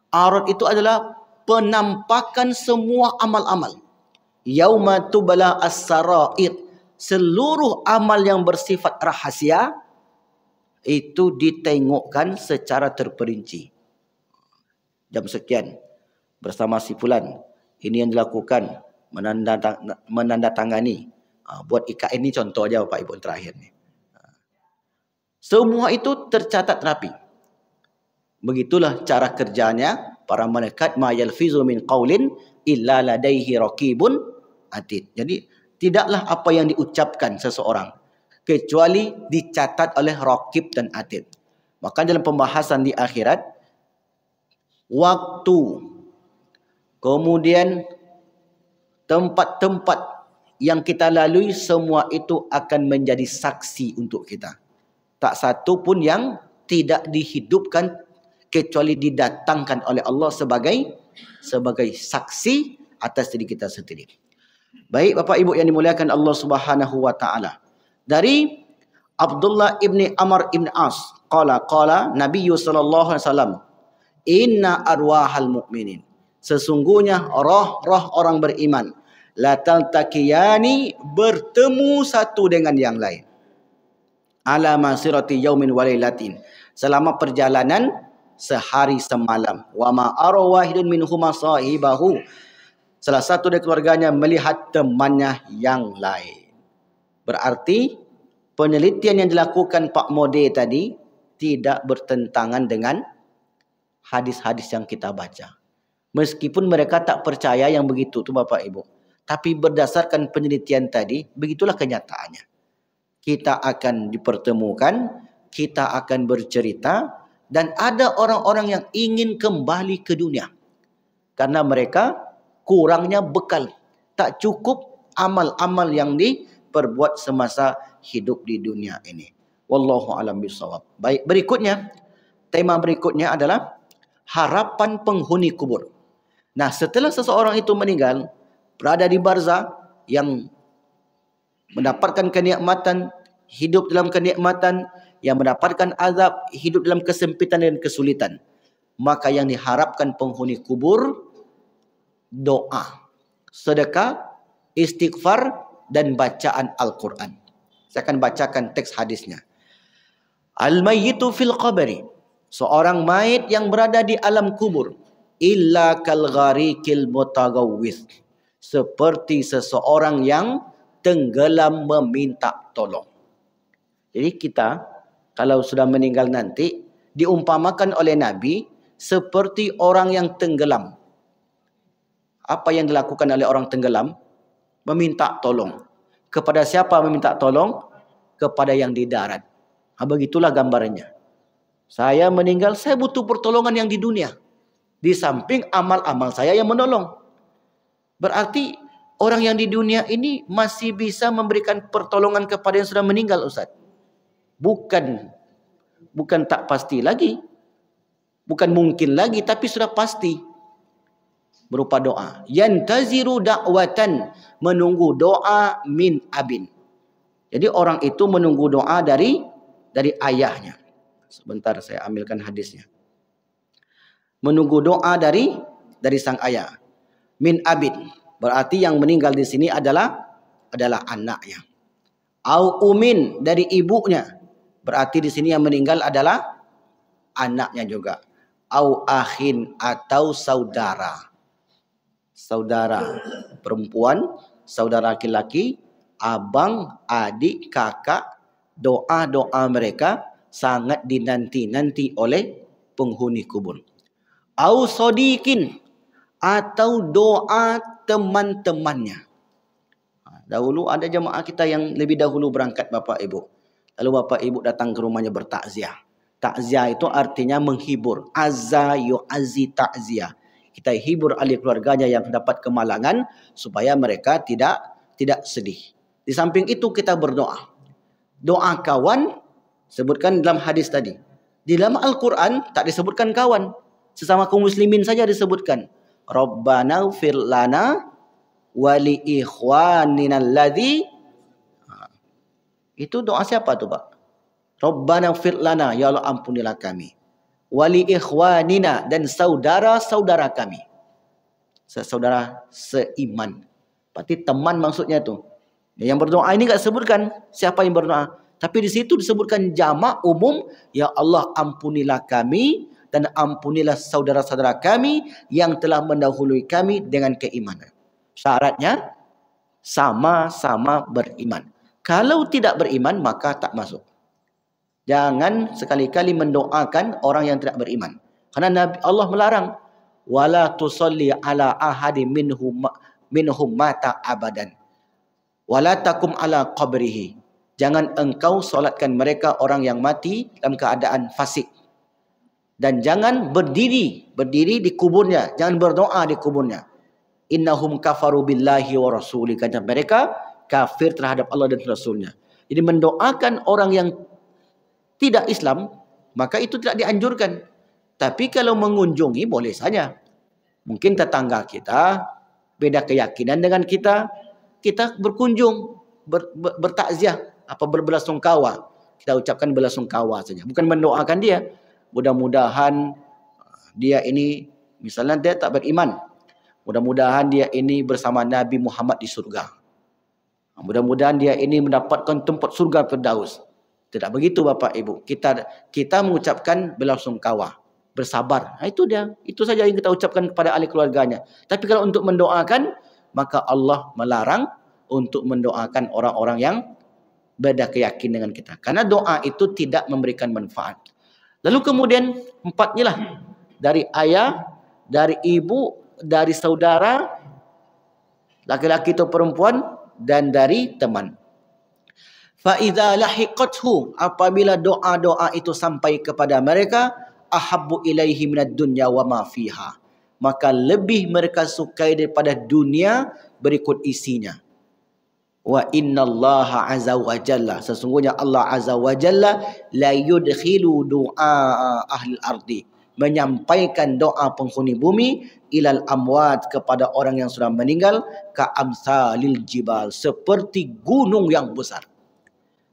Aurat itu adalah penampakan semua amal-amal. Yauma tubala as-sarair. Seluruh amal yang bersifat rahasia itu ditengokkan secara terperinci. Jam sekian bersama si fulan, ini yang dilakukan, menandatangani. Buat IKN ini contoh aja Bapak Ibu terakhir ni. Semua itu tercatat rapi. Begitulah cara kerjanya para malaikat, ma yalfizu min qaulin illa ladaihi raqibun atid. Jadi tidaklah apa yang diucapkan seseorang kecuali dicatat oleh raqib dan atid. Maka dalam pembahasan di akhirat, waktu, kemudian tempat-tempat yang kita lalui, semua itu akan menjadi saksi untuk kita. Tak satu pun yang tidak dihidupkan kecuali didatangkan oleh Allah sebagai saksi atas diri kita sendiri. Baik Bapak Ibu yang dimuliakan Allah Subhanahu wa taala. Dari Abdullah ibni Amr ibn As, qala Nabi sallallahu alaihi wasallam, inna arwahal mu'minin, sesungguhnya roh-roh orang beriman, la taltaqiyani, bertemu satu dengan yang lain, ala masirati yaumin walailatin, selama perjalanan sehari semalam. Wa ma arwahidun minhuma sahibahu, salah satu dari keluarganya melihat temannya yang lain. Berarti penelitian yang dilakukan Pak Mode tadi tidak bertentangan dengan hadis-hadis yang kita baca. Meskipun mereka tak percaya yang begitu tu Bapak Ibu, tapi berdasarkan penelitian tadi, begitulah kenyataannya. Kita akan dipertemukan, kita akan bercerita, dan ada orang-orang yang ingin kembali ke dunia karena mereka kurangnya bekal, tak cukup amal-amal yang diperbuat semasa hidup di dunia ini. Wallahu a'lam bishawab. Baik, berikutnya, tema berikutnya adalah harapan penghuni kubur. Nah, setelah seseorang itu meninggal, berada di barzah yang mendapatkan kenikmatan, hidup dalam kenikmatan, yang mendapatkan azab, hidup dalam kesempitan dan kesulitan, maka yang diharapkan penghuni kubur doa, sedekah, istighfar, dan bacaan Al-Quran. Saya akan bacakan teks hadisnya. Al-mayyitu fil qabri, seorang mayit yang berada di alam kubur, illa kal gharikil mutagawwis, seperti seseorang yang tenggelam meminta tolong. Jadi kita kalau sudah meninggal nanti, diumpamakan oleh Nabi seperti orang yang tenggelam. Apa yang dilakukan oleh orang tenggelam? Meminta tolong. Kepada siapa meminta tolong? Kepada yang di darat. Begitulah gambarannya. Saya meninggal, saya butuh pertolongan yang di dunia. Di samping amal-amal saya yang menolong. Berarti orang yang di dunia ini masih bisa memberikan pertolongan kepada yang sudah meninggal, Ustaz. Bukan tak pasti lagi. Bukan mungkin lagi, tapi sudah pasti. Berupa doa. Yantaziru da'watan, menunggu doa min abin. Jadi orang itu menunggu doa dari ayahnya. Sebentar saya ambilkan hadisnya. Menunggu doa dari sang ayah. Min abin. Berarti yang meninggal di sini adalah anaknya. Au umin, dari ibunya. Berarti di sini yang meninggal adalah anaknya juga. Au akhin, atau saudara. Saudara perempuan, saudara laki-laki, abang, adik, kakak, doa-doa mereka sangat dinanti-nanti oleh penghuni kubur. Au sodikin, atau doa teman-temannya. Dahulu ada jemaah kita yang lebih dahulu berangkat, Bapak Ibu. Lalu Bapak Ibu datang ke rumahnya bertakziah. Takziah itu artinya menghibur. Azza yu'azzi takziah. Kita hibur ahli keluarganya yang dapat kemalangan supaya mereka tidak sedih. Di samping itu kita berdoa. Doa kawan sebutkan dalam hadis tadi. Di dalam Al-Quran tak disebutkan kawan. Sesama kaum muslimin saja disebutkan. Rabbana ighfir lana wa li ikhwanina alladhi. Itu doa siapa tu, Pak? Rabbana ighfir lana, ya Allah ampunilah kami. Wali ikhwanina, dan saudara-saudara kami. Saudara seiman. Berarti teman maksudnya tu. Yang berdoa ini tak sebutkan siapa yang berdoa. Tapi di situ disebutkan jamak umum. Ya Allah ampunilah kami dan ampunilah saudara-saudara kami yang telah mendahului kami dengan keimanan. Syaratnya sama-sama beriman. Kalau tidak beriman maka tak masuk. Jangan sekali-kali mendoakan orang yang tidak beriman. Karena Allah melarang. Wala tusalli ala ahadi minhum mata abadan. Wala takum ala qabrihi. Jangan engkau solatkan mereka orang yang mati dalam keadaan fasik. Dan jangan berdiri di kuburnya. Jangan berdoa di kuburnya. Innahum kafaru billahi wa rasuli. Kata mereka kafir terhadap Allah dan Rasulnya. Jadi mendoakan orang yang tidak Islam, maka itu tidak dianjurkan. Tapi kalau mengunjungi boleh saja. Mungkin tetangga kita beda keyakinan dengan kita berkunjung, bertakziah, berbelasungkawa. Kita ucapkan belasungkawa saja, bukan mendoakan dia. Mudah-mudahan dia ini, misalnya dia tak beriman, mudah-mudahan dia ini bersama Nabi Muhammad di surga. Mudah-mudahan dia ini mendapatkan tempat surga Firdaus. Tidak begitu Bapak Ibu. Kita mengucapkan belasungkawa, bersabar. Itu dia. Itu saja yang kita ucapkan kepada ahli keluarganya. Tapi kalau untuk mendoakan, maka Allah melarang untuk mendoakan orang-orang yang beda keyakinan dengan kita. Karena doa itu tidak memberikan manfaat. Lalu kemudian empatnya lah. Dari ayah, dari ibu, dari saudara, laki-laki atau perempuan, dan dari teman. Fa'idha lahiqathu, apabila doa-doa itu sampai kepada mereka, ahabbu ilaihi minad dunya wa ma fiha, maka lebih mereka sukai daripada dunia berikut isinya. Wa innallaha azza wa jalla, sesungguhnya Allah azza wa jalla la yudkhilu du'a ahli ardi, menyampaikan doa penghuni bumi, ilal amwat, kepada orang yang sudah meninggal, ka amsalil jibal, seperti gunung yang besar.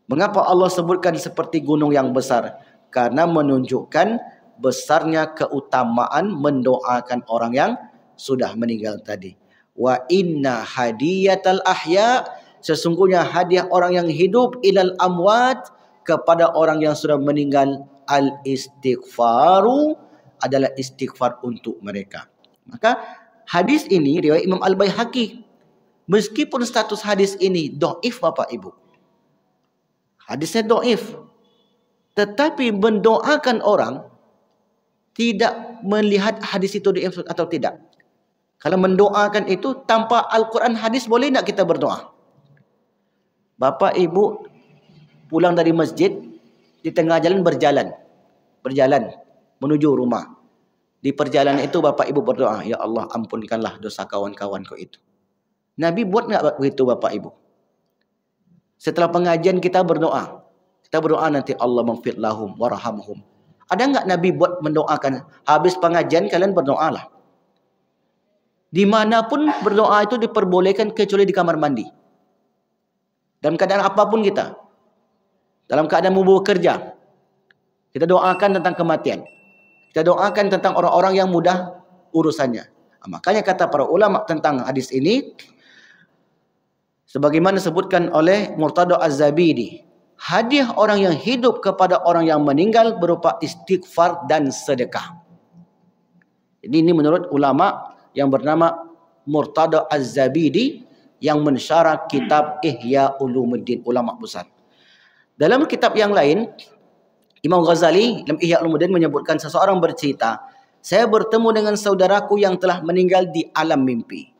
Mengapa Allah sebutkan seperti gunung yang besar? Karena menunjukkan besarnya keutamaan mendoakan orang yang sudah meninggal tadi. Wa inna hadiyatal ahya, sesungguhnya hadiah orang yang hidup, ilal amwat, kepada orang yang sudah meninggal, al istighfaru, adalah istighfar untuk mereka. Maka hadis ini riwayat Imam Al-Baihaqi. Meskipun status hadis ini dhaif Bapak Ibu, hadisnya dhaif, tetapi mendoakan orang tidak melihat hadis itu di atau tidak. Kalau mendoakan itu tanpa Al-Quran hadis, boleh tak kita berdoa? Bapak ibu pulang dari masjid, di tengah jalan berjalan menuju rumah. Di perjalanan itu bapak ibu berdoa, ya Allah ampunkanlah dosa kawan-kawanku itu. Nabi buat tak begitu bapak ibu? Setelah pengajian kita berdoa nanti Allah maghfir lahum warhamhum. Ada enggak Nabi buat mendoakan? Habis pengajian kalian berdoalah. Dimanapun berdoa itu diperbolehkan kecuali di kamar mandi. Dalam keadaan apapun kita. Dalam keadaan mau bekerja. Kita doakan tentang kematian. Kita doakan tentang orang-orang yang mudah urusannya. Makanya kata para ulama tentang hadis ini, sebagaimana disebutkan oleh Murtada Az-Zabidi, hadiah orang yang hidup kepada orang yang meninggal berupa istighfar dan sedekah. Jadi ini menurut ulama yang bernama Murtada Az-Zabidi yang mensyarah kitab Ihya Ulumuddin, ulama besar. Dalam kitab yang lain, Imam Ghazali dalam Ihya Ulumuddin menyebutkan seseorang bercerita, saya bertemu dengan saudaraku yang telah meninggal di alam mimpi.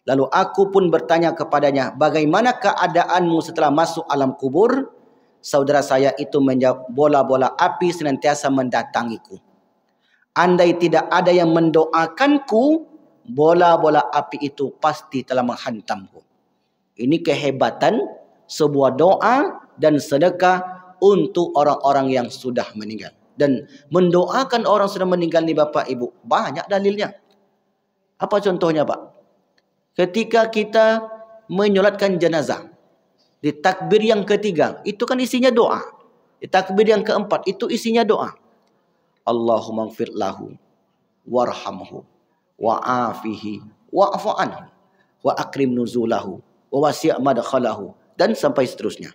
Lalu aku pun bertanya kepadanya, bagaimana keadaanmu setelah masuk alam kubur? Saudara saya itu menjawab, bola-bola api senantiasa mendatangiku. Andai tidak ada yang mendoakanku, bola-bola api itu pasti telah menghantamku. Ini kehebatan sebuah doa dan sedekah untuk orang-orang yang sudah meninggal. Dan mendoakan orang sudah meninggal ni Bapak Ibu, banyak dalilnya. Apa contohnya Pak? Ketika kita menyolatkan jenazah, di takbir yang ketiga, itu kan isinya doa. Di takbir yang keempat, itu isinya doa. Allahumma gfir lahu, warhamhu, wa'afihi, wa'afu anhu, wa akrim nuzulahu, wa wasi' madkhalahu, dan sampai seterusnya.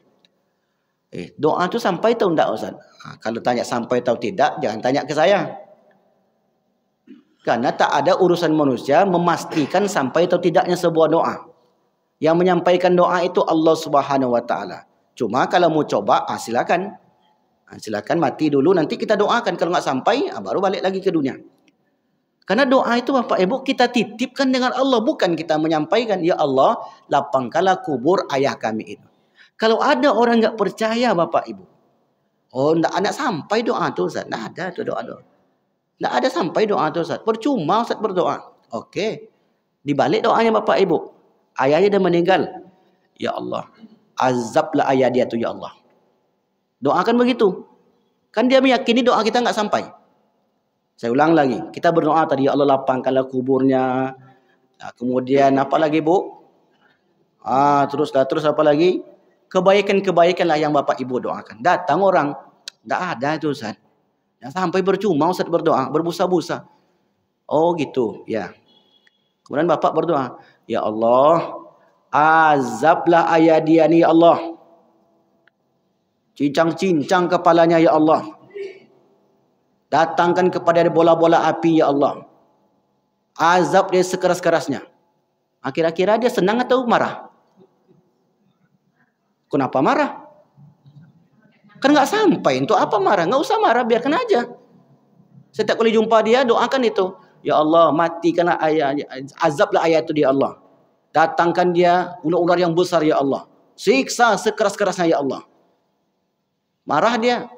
Doa itu sampai tahu tidak Ustaz? Kalau tanya sampai tahu tidak, jangan tanya ke saya. Karena tak ada urusan manusia memastikan sampai atau tidaknya sebuah doa. Yang menyampaikan doa itu Allah Subhanahu wa taala. Cuma kalau mau coba, silakan. Silakan mati dulu, nanti kita doakan. Kalau nggak sampai, baru balik lagi ke dunia. Karena doa itu Bapak Ibu kita titipkan dengan Allah, bukan kita menyampaikan, ya Allah, lapangkanlah kubur ayah kami itu. Kalau ada orang nggak percaya Bapak Ibu, oh nggak sampai doa tu Ustaz, nggak ada tu doa. Nggak ada sampai doa tu Ustaz. Percuma Ustaz berdoa. Okey. Dibalik doanya Bapak Ibu. Ayahnya dah meninggal. Ya Allah, azablah ayah dia tu ya Allah. Doakan begitu. Kan dia meyakini doa kita nggak sampai. Saya ulang lagi. Kita berdoa tadi, ya Allah lapangkanlah kuburnya. Kemudian apa lagi Bu? Terus apa lagi? Kebaikan-kebaikanlah yang Bapak Ibu doakan. Datang orang, nggak ada itu Ustaz. Yang sampai percuma Ustaz berdoa, berbusa-busa. Oh gitu, ya. Kemudian Bapak berdoa, ya Allah, azablah ayah dia ni ya Allah. Cincang-cincang kepalanya ya Allah. Datangkan kepada dia bola-bola api ya Allah. Azab dia sekeras-kerasnya. Kira-kira dia senang atau marah? Kenapa marah? Kan nggak sampai. Untuk apa marah? Nggak usah marah, biarkan aja. Setiap kali jumpa dia, doakan itu. Ya Allah, matikanlah ayah, azablah ayah itu dia Allah. Datangkan dia ular-ular yang besar ya Allah. Siksa sekeras-kerasnya ya Allah. Marah dia.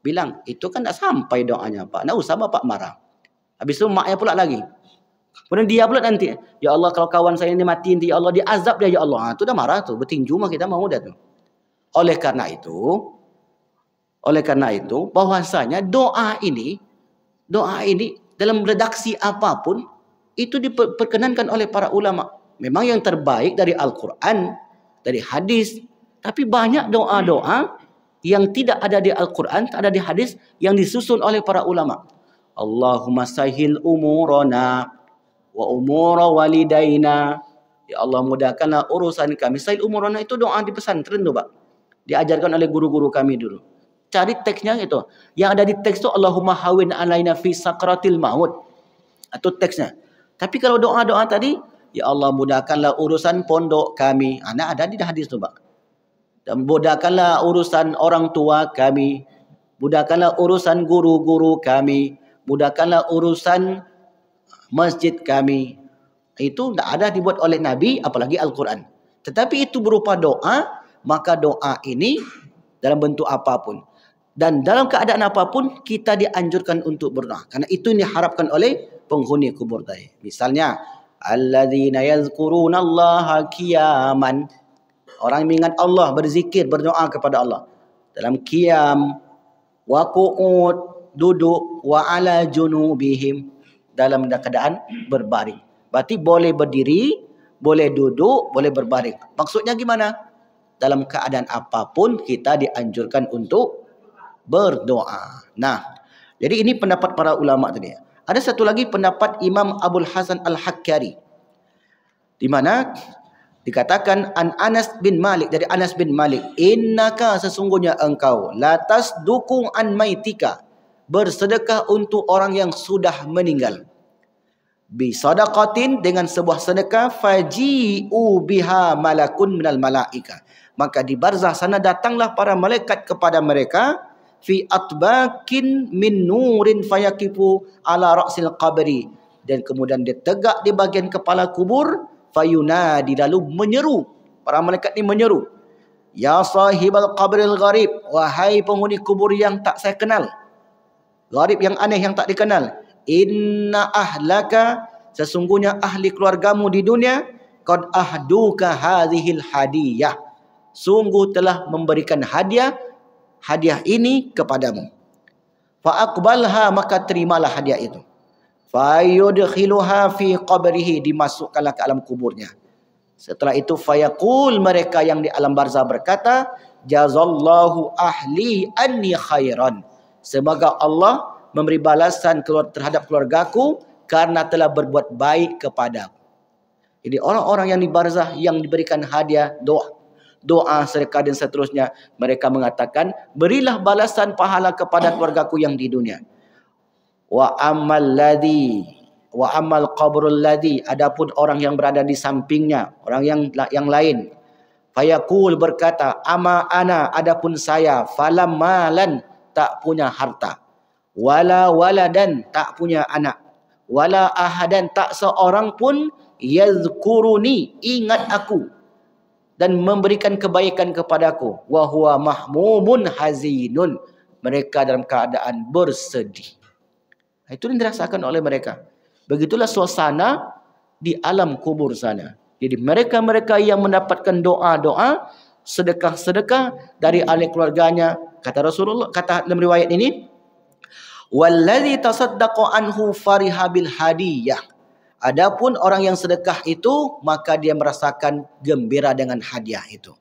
Bilang, itu kan tak sampai doanya Pak. Tak usah Bapak marah. Habis itu maknya pula lagi. Kemudian dia pula nanti, ya Allah kalau kawan saya ini mati nanti ya Allah diazab dia ya Allah. Itu dah marah tu, bertinju mah kita mau dah tu. Oleh karena itu bahwasanya doa ini dalam redaksi apapun itu diperkenankan oleh para ulama. Memang yang terbaik dari Al-Quran, dari hadis, tapi banyak doa-doa yang tidak ada di Al-Quran, tak ada di hadis, yang disusun oleh para ulama. Allahumma sahil umurana wa umura walidaina. Ya Allah mudahkanlah urusan kami. Sahil umurana itu doa di pesantren tu Pak. Diajarkan oleh guru-guru kami dulu. Cari teksnya itu. Yang ada di teks itu Allahumma hawin alaina fi sakratil maut. Itu teksnya. Tapi kalau doa-doa tadi, ya Allah mudahkanlah urusan pondok kami. Ada di hadis tu Pak. Dan mudahkanlah urusan orang tua kami. Mudahkanlah urusan guru-guru kami. mudahkanlah urusan masjid kami. Itu tidak ada dibuat oleh Nabi, apalagi Al-Quran. Tetapi itu berupa doa, maka doa ini dalam bentuk apapun. Dan dalam keadaan apapun, kita dianjurkan untuk berdoa. Karena itu yang diharapkan oleh penghuni kubur tadi. Misalnya, alladzina yazkurunallaha qiyaman. Orang yang mengingat Allah, berzikir, berdoa kepada Allah. Dalam qiyam, wa qu'ud, duduk, wa ala junubihim, dalam keadaan berbaring. Berarti boleh berdiri, boleh duduk, boleh berbaring. Maksudnya gimana? Dalam keadaan apapun kita dianjurkan untuk berdoa. Nah, jadi ini pendapat para ulama tadi. Ada satu lagi pendapat Imam Abdul Hasan Al-Hakkari, di mana dikatakan an Anas bin Malik, dari Anas bin Malik, innaka, sesungguhnya engkau, latas dukung an maitika, bersedekah untuk orang yang sudah meninggal, bi sadaqatin, dengan sebuah sedekah, faji'u biha malakun minal malaika, maka di barzah sana datanglah para malaikat kepada mereka, fi atbakin min nurin fayakifu ala ra'sil qabri, dan kemudian dia tegak di bagian kepala kubur, fayunadi, lalu menyeru, para malaikat ini menyeru, ya sahibal qabril gharib, wahai penghuni kubur yang tak saya kenal, gharib yang aneh, yang tak dikenal, inna ahlaka, sesungguhnya ahli keluargamu di dunia, qad ahduka hadhil hadiyah, sungguh telah memberikan hadiah ini kepadamu. Fa aqbalha, maka terimalah hadiah itu. Fayudkhiluha fi qabrihi, dimasukkanlah ke alam kuburnya. Setelah itu fayaqul, mereka yang di alam barzah berkata, jazallahu ahli anni khairan, semoga Allah memberi balasan terhadap keluargaku karena telah berbuat baik kepadaku. Jadi orang-orang yang di barzah yang diberikan hadiah, doa, sedekah dan seterusnya, mereka mengatakan, berilah balasan pahala kepada keluargaku yang di dunia. Wa amal qabrul ladhi, adapun orang yang berada di sampingnya, orang yang lain, fayaqul, berkata, ama ana, adapun saya, falam malan, tak punya harta, wala waladan, tak punya anak, wala ahadan, tak seorang pun, yazkuruni, ingat aku dan memberikan kebaikan kepadaku, wa huwa mahmumun hazinun, mereka dalam keadaan bersedih. Itu yang dirasakan oleh mereka. Begitulah suasana di alam kubur sana. Jadi mereka-mereka yang mendapatkan doa-doa, sedekah-sedekah dari ahli keluarganya, kata Rasulullah, kata dalam riwayat ini, wallazi tasaddaqa anhu fariha bil hadiyah, adapun orang yang sedekah itu, maka dia merasakan gembira dengan hadiah itu.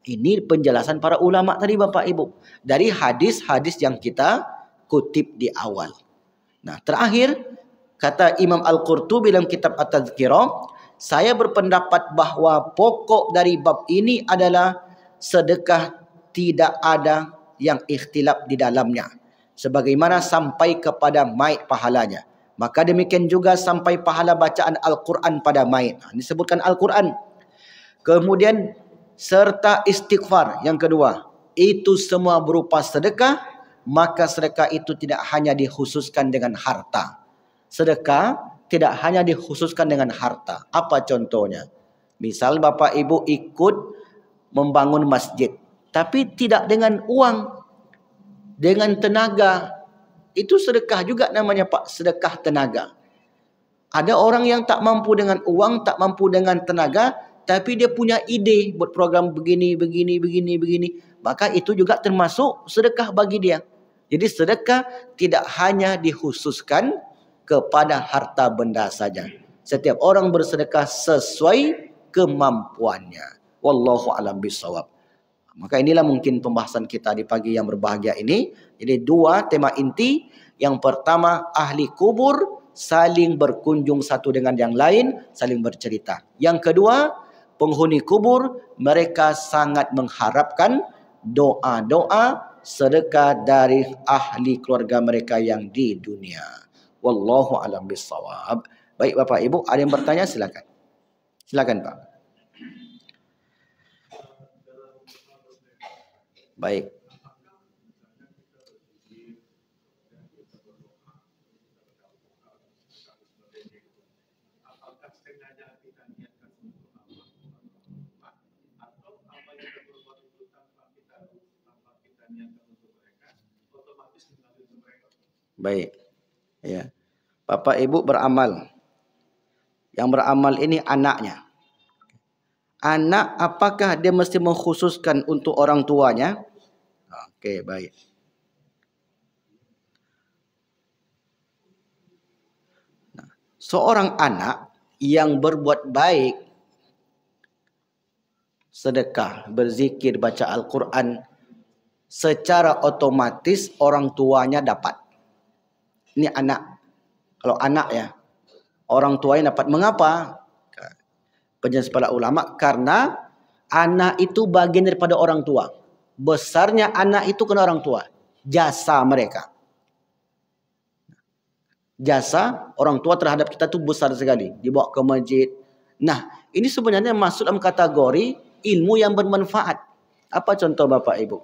Ini penjelasan para ulama tadi Bapak Ibu, dari hadis-hadis yang kita kutip di awal. Nah, terakhir kata Imam Al-Qurtubi dalam kitab At-Tadhkirah, saya berpendapat bahwa pokok dari bab ini adalah sedekah tidak ada yang ikhtilaf di dalamnya, sebagaimana sampai kepada mayit pahalanya. Maka demikian juga sampai pahala bacaan Al-Quran pada mayit. Disebutkan Al-Quran. Kemudian serta istighfar yang kedua. Itu semua berupa sedekah. Maka sedekah itu tidak hanya dikhususkan dengan harta. Sedekah tidak hanya dikhususkan dengan harta. Apa contohnya? Misal Bapak Ibu ikut membangun masjid, tapi tidak dengan uang, dengan tenaga. Itu sedekah juga namanya Pak, sedekah tenaga. Ada orang yang tak mampu dengan uang, tak mampu dengan tenaga, tapi dia punya ide buat program begini. Maka itu juga termasuk sedekah bagi dia. Jadi sedekah tidak hanya dikhususkan kepada harta benda saja. Setiap orang bersedekah sesuai kemampuannya. Wallahu a'lam bishawab. Maka inilah mungkin pembahasan kita di pagi yang berbahagia ini. Jadi dua tema inti. Yang pertama, ahli kubur saling berkunjung satu dengan yang lain, saling bercerita. Yang kedua, penghuni kubur mereka sangat mengharapkan doa-doa sedekah dari ahli keluarga mereka yang di dunia. Wallahu a'lam bishawab. Baik Bapak Ibu, ada yang bertanya silakan. Silakan Pak. Baik. Baik. Ya. Bapak Ibu beramal. Yang beramal ini anaknya. Anak apakah dia mesti mengkhususkan untuk orang tuanya? Oke, baik. Nah, seorang anak yang berbuat baik, sedekah, berzikir, baca Al-Quran, secara otomatis orang tuanya dapat. Ini anak. Kalau anak ya, orang tuanya dapat. Mengapa? Penjelasan para ulama, karena anak itu bagian daripada orang tua. Besarnya anak itu kena orang tua. Jasa mereka. Jasa orang tua terhadap kita itu besar sekali. Dibawa ke masjid. Nah, ini sebenarnya masuk dalam kategori ilmu yang bermanfaat. Apa contoh Bapak Ibu?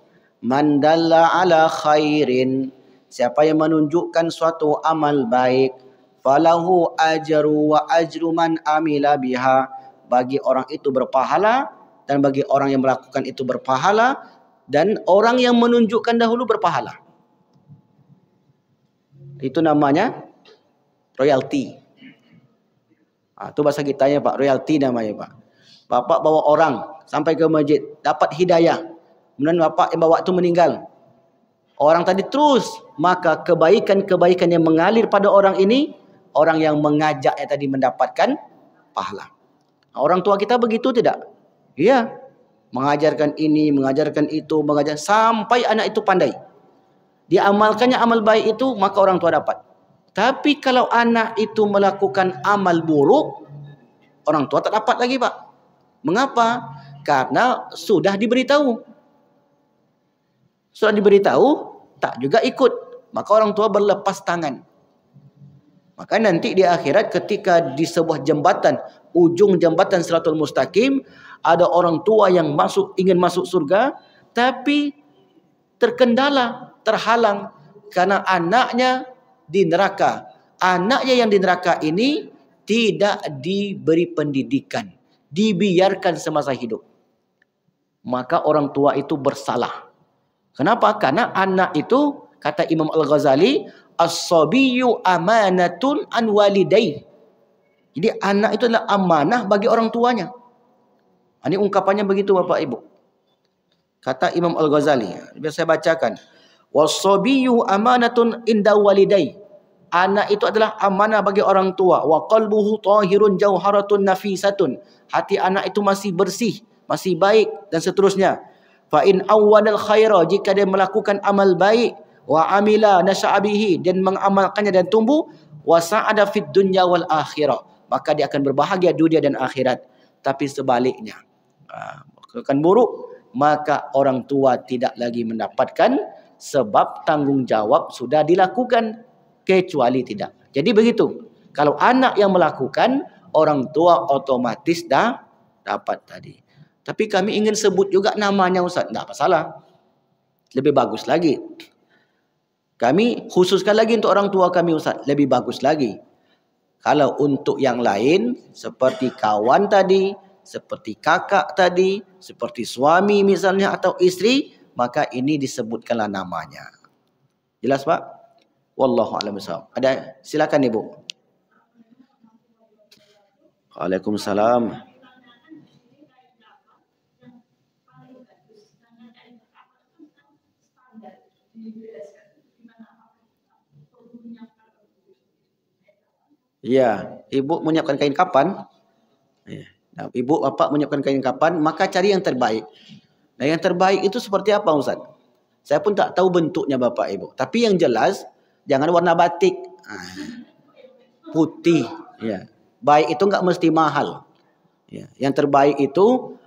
Man dalla ala khairin. Siapa yang menunjukkan suatu amal baik, falahu ajru wa ajru man amila biha. Bagi orang itu berpahala dan bagi orang yang melakukan itu berpahala, dan orang yang menunjukkan dahulu berpahala. Itu namanya royalti. Itu bahasa kitanya Pak, royalti namanya Pak. Bapak bawa orang sampai ke masjid, dapat hidayah. Kemudian Bapak yang bawa itu meninggal. Orang tadi terus, maka kebaikan-kebaikan yang mengalir pada orang ini, orang yang mengajaknya tadi mendapatkan pahala. Orang tua kita begitu tidak? Iya. Mengajarkan ini, mengajarkan itu, sampai anak itu pandai. Dia amalkannya amal baik itu, maka orang tua dapat. Tapi kalau anak itu melakukan amal buruk, orang tua tak dapat lagi Pak. Mengapa? Karena sudah diberitahu. Sudah diberitahu, tak juga ikut. Maka orang tua berlepas tangan. Maka nanti di akhirat ketika di sebuah jembatan, ujung jembatan Siratul Mustaqim, ada orang tua yang ingin masuk surga, tapi terkendala, terhalang karena anaknya di neraka. Anaknya yang di neraka ini tidak diberi pendidikan, dibiarkan semasa hidup. Maka orang tua itu bersalah. Kenapa? Karena anak itu, kata Imam Al-Ghazali, as-sabiyyu amanatun an walidayh. Jadi anak itu adalah amanah bagi orang tuanya. Ini ungkapannya begitu Bapak Ibu. Kata Imam Al-Ghazali, biar saya bacakan. Was-sabiyyu amanatun inda walidayh. Anak itu adalah amanah bagi orang tua. Wa qalbuhu tahirun jauharatun nafisatun. Hati anak itu masih bersih, masih baik dan seterusnya. Fa in awwadal khaira, jika dia melakukan amal baik, wa amila nasya'abihi, dan mengamalkannya dan tumbuh, wa sa'ada fid dunya wal akhirah, maka dia akan berbahagia dunia dan akhirat. Tapi sebaliknya, melakukan buruk, maka orang tua tidak lagi mendapatkan, sebab tanggung jawab sudah dilakukan, kecuali tidak. Jadi begitu. Kalau anak yang melakukan, orang tua otomatis dah dapat tadi. Tapi kami ingin sebut juga namanya Ustaz. Tidak masalah. Lebih bagus lagi. Kami khususkan lagi untuk orang tua kami Ustaz. Lebih bagus lagi. Kalau untuk yang lain, seperti kawan tadi, seperti kakak tadi, seperti suami misalnya atau istri, maka ini disebutkanlah namanya. Jelas Pak? Wallahu a'lam bishawab. Ada, silakan Ibu. Waalaikumsalam. Ya, ibu menyiapkan kain kapan? Ya. Nah, ibu bapak menyiapkan kain kapan, maka cari yang terbaik. Nah, yang terbaik itu seperti apa Ustaz? Saya pun tak tahu bentuknya bapak ibu. Tapi yang jelas, jangan warna batik. Putih. Ya. Baik itu enggak mesti mahal. Ya. Yang terbaik itu,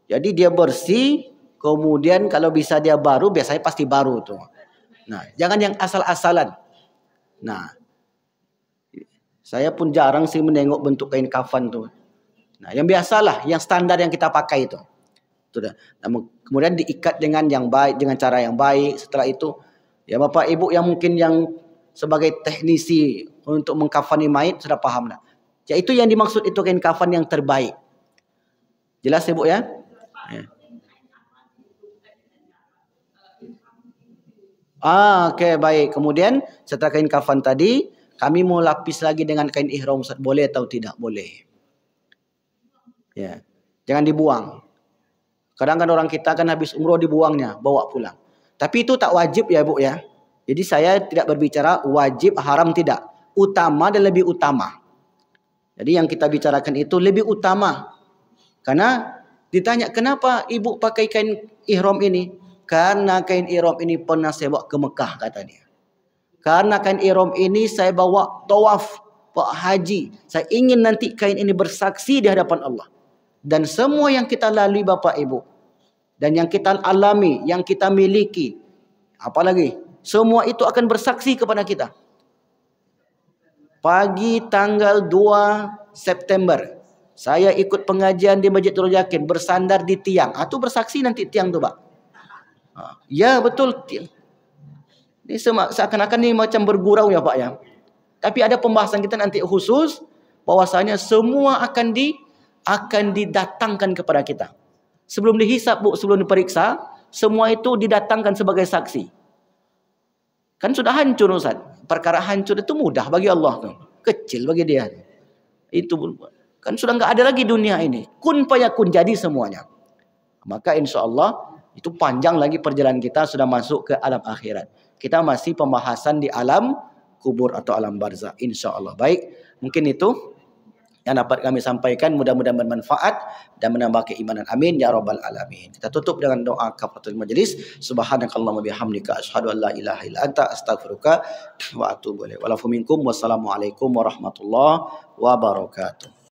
jadi dia bersih, kemudian kalau bisa dia baru, biasanya pasti baru tuh. Nah, jangan yang asal-asalan. Nah, saya pun jarang sih menengok bentuk kain kafan tuh. Nah, yang biasalah, yang standar yang kita pakai itu. Sudah. Nah, kemudian diikat dengan yang baik, dengan cara yang baik. Setelah itu, ya Bapak Ibu yang mungkin yang sebagai teknisi untuk mengkafani mayit sudah paham lah. Ya itu yang dimaksud itu kain kafan yang terbaik. Jelas Ibu ya? Ya. Okey, baik. Kemudian setelah kain kafan tadi, kami mau lapis lagi dengan kain ihram, Ustaz. Boleh atau tidak? Boleh. Ya. Jangan dibuang. Kadang kan orang kita kan habis umroh dibuangnya, bawa pulang. Tapi itu tak wajib ya, Bu ya. Jadi saya tidak berbicara wajib, haram tidak. Utama dan lebih utama. Jadi yang kita bicarakan itu lebih utama. Karena ditanya, kenapa ibu pakai kain ihram ini? Karena kain ihram ini pernah saya bawa ke Mekah, kata dia. Karena kain ihram ini saya bawa tawaf, Pak Haji. Saya ingin nanti kain ini bersaksi di hadapan Allah. Dan semua yang kita lalui Bapak Ibu, dan yang kita alami, yang kita miliki, apalagi, semua itu akan bersaksi kepada kita. Pagi tanggal 2 September, saya ikut pengajian di Masjid Nurul Yakin, bersandar di tiang. Itu bersaksi nanti tiang tu, Pak. Ya, betul. Ini seakan-akan ini macam bergurau ya, Pak ya. Tapi ada pembahasan kita nanti khusus, bahwasanya semua akan didatangkan kepada kita. Sebelum dihisap, Bu, sebelum diperiksa, semua itu didatangkan sebagai saksi. Kan sudah hancur, Ustaz. Perkara hancur itu mudah bagi Allah tuh. Kecil bagi dia. Itu kan sudah enggak ada lagi dunia ini. Kun fayakun, jadi semuanya. Maka insya Allah itu panjang lagi perjalanan kita sudah masuk ke alam akhirat. Kita masih pembahasan di alam kubur atau alam barzah, insya Allah. Baik, mungkin itu yang dapat kami sampaikan, mudah-mudahan bermanfaat dan menambah keimanan. Amin ya rabbal alamin. Kita tutup dengan doa kafaratul majlis. Subhanakallahumma bihamdika asyhadu an la ilaha illa anta astaghfiruka wa atubu ilaik. Walafu minkum, wassalamualaikum warahmatullahi wabarakatuh.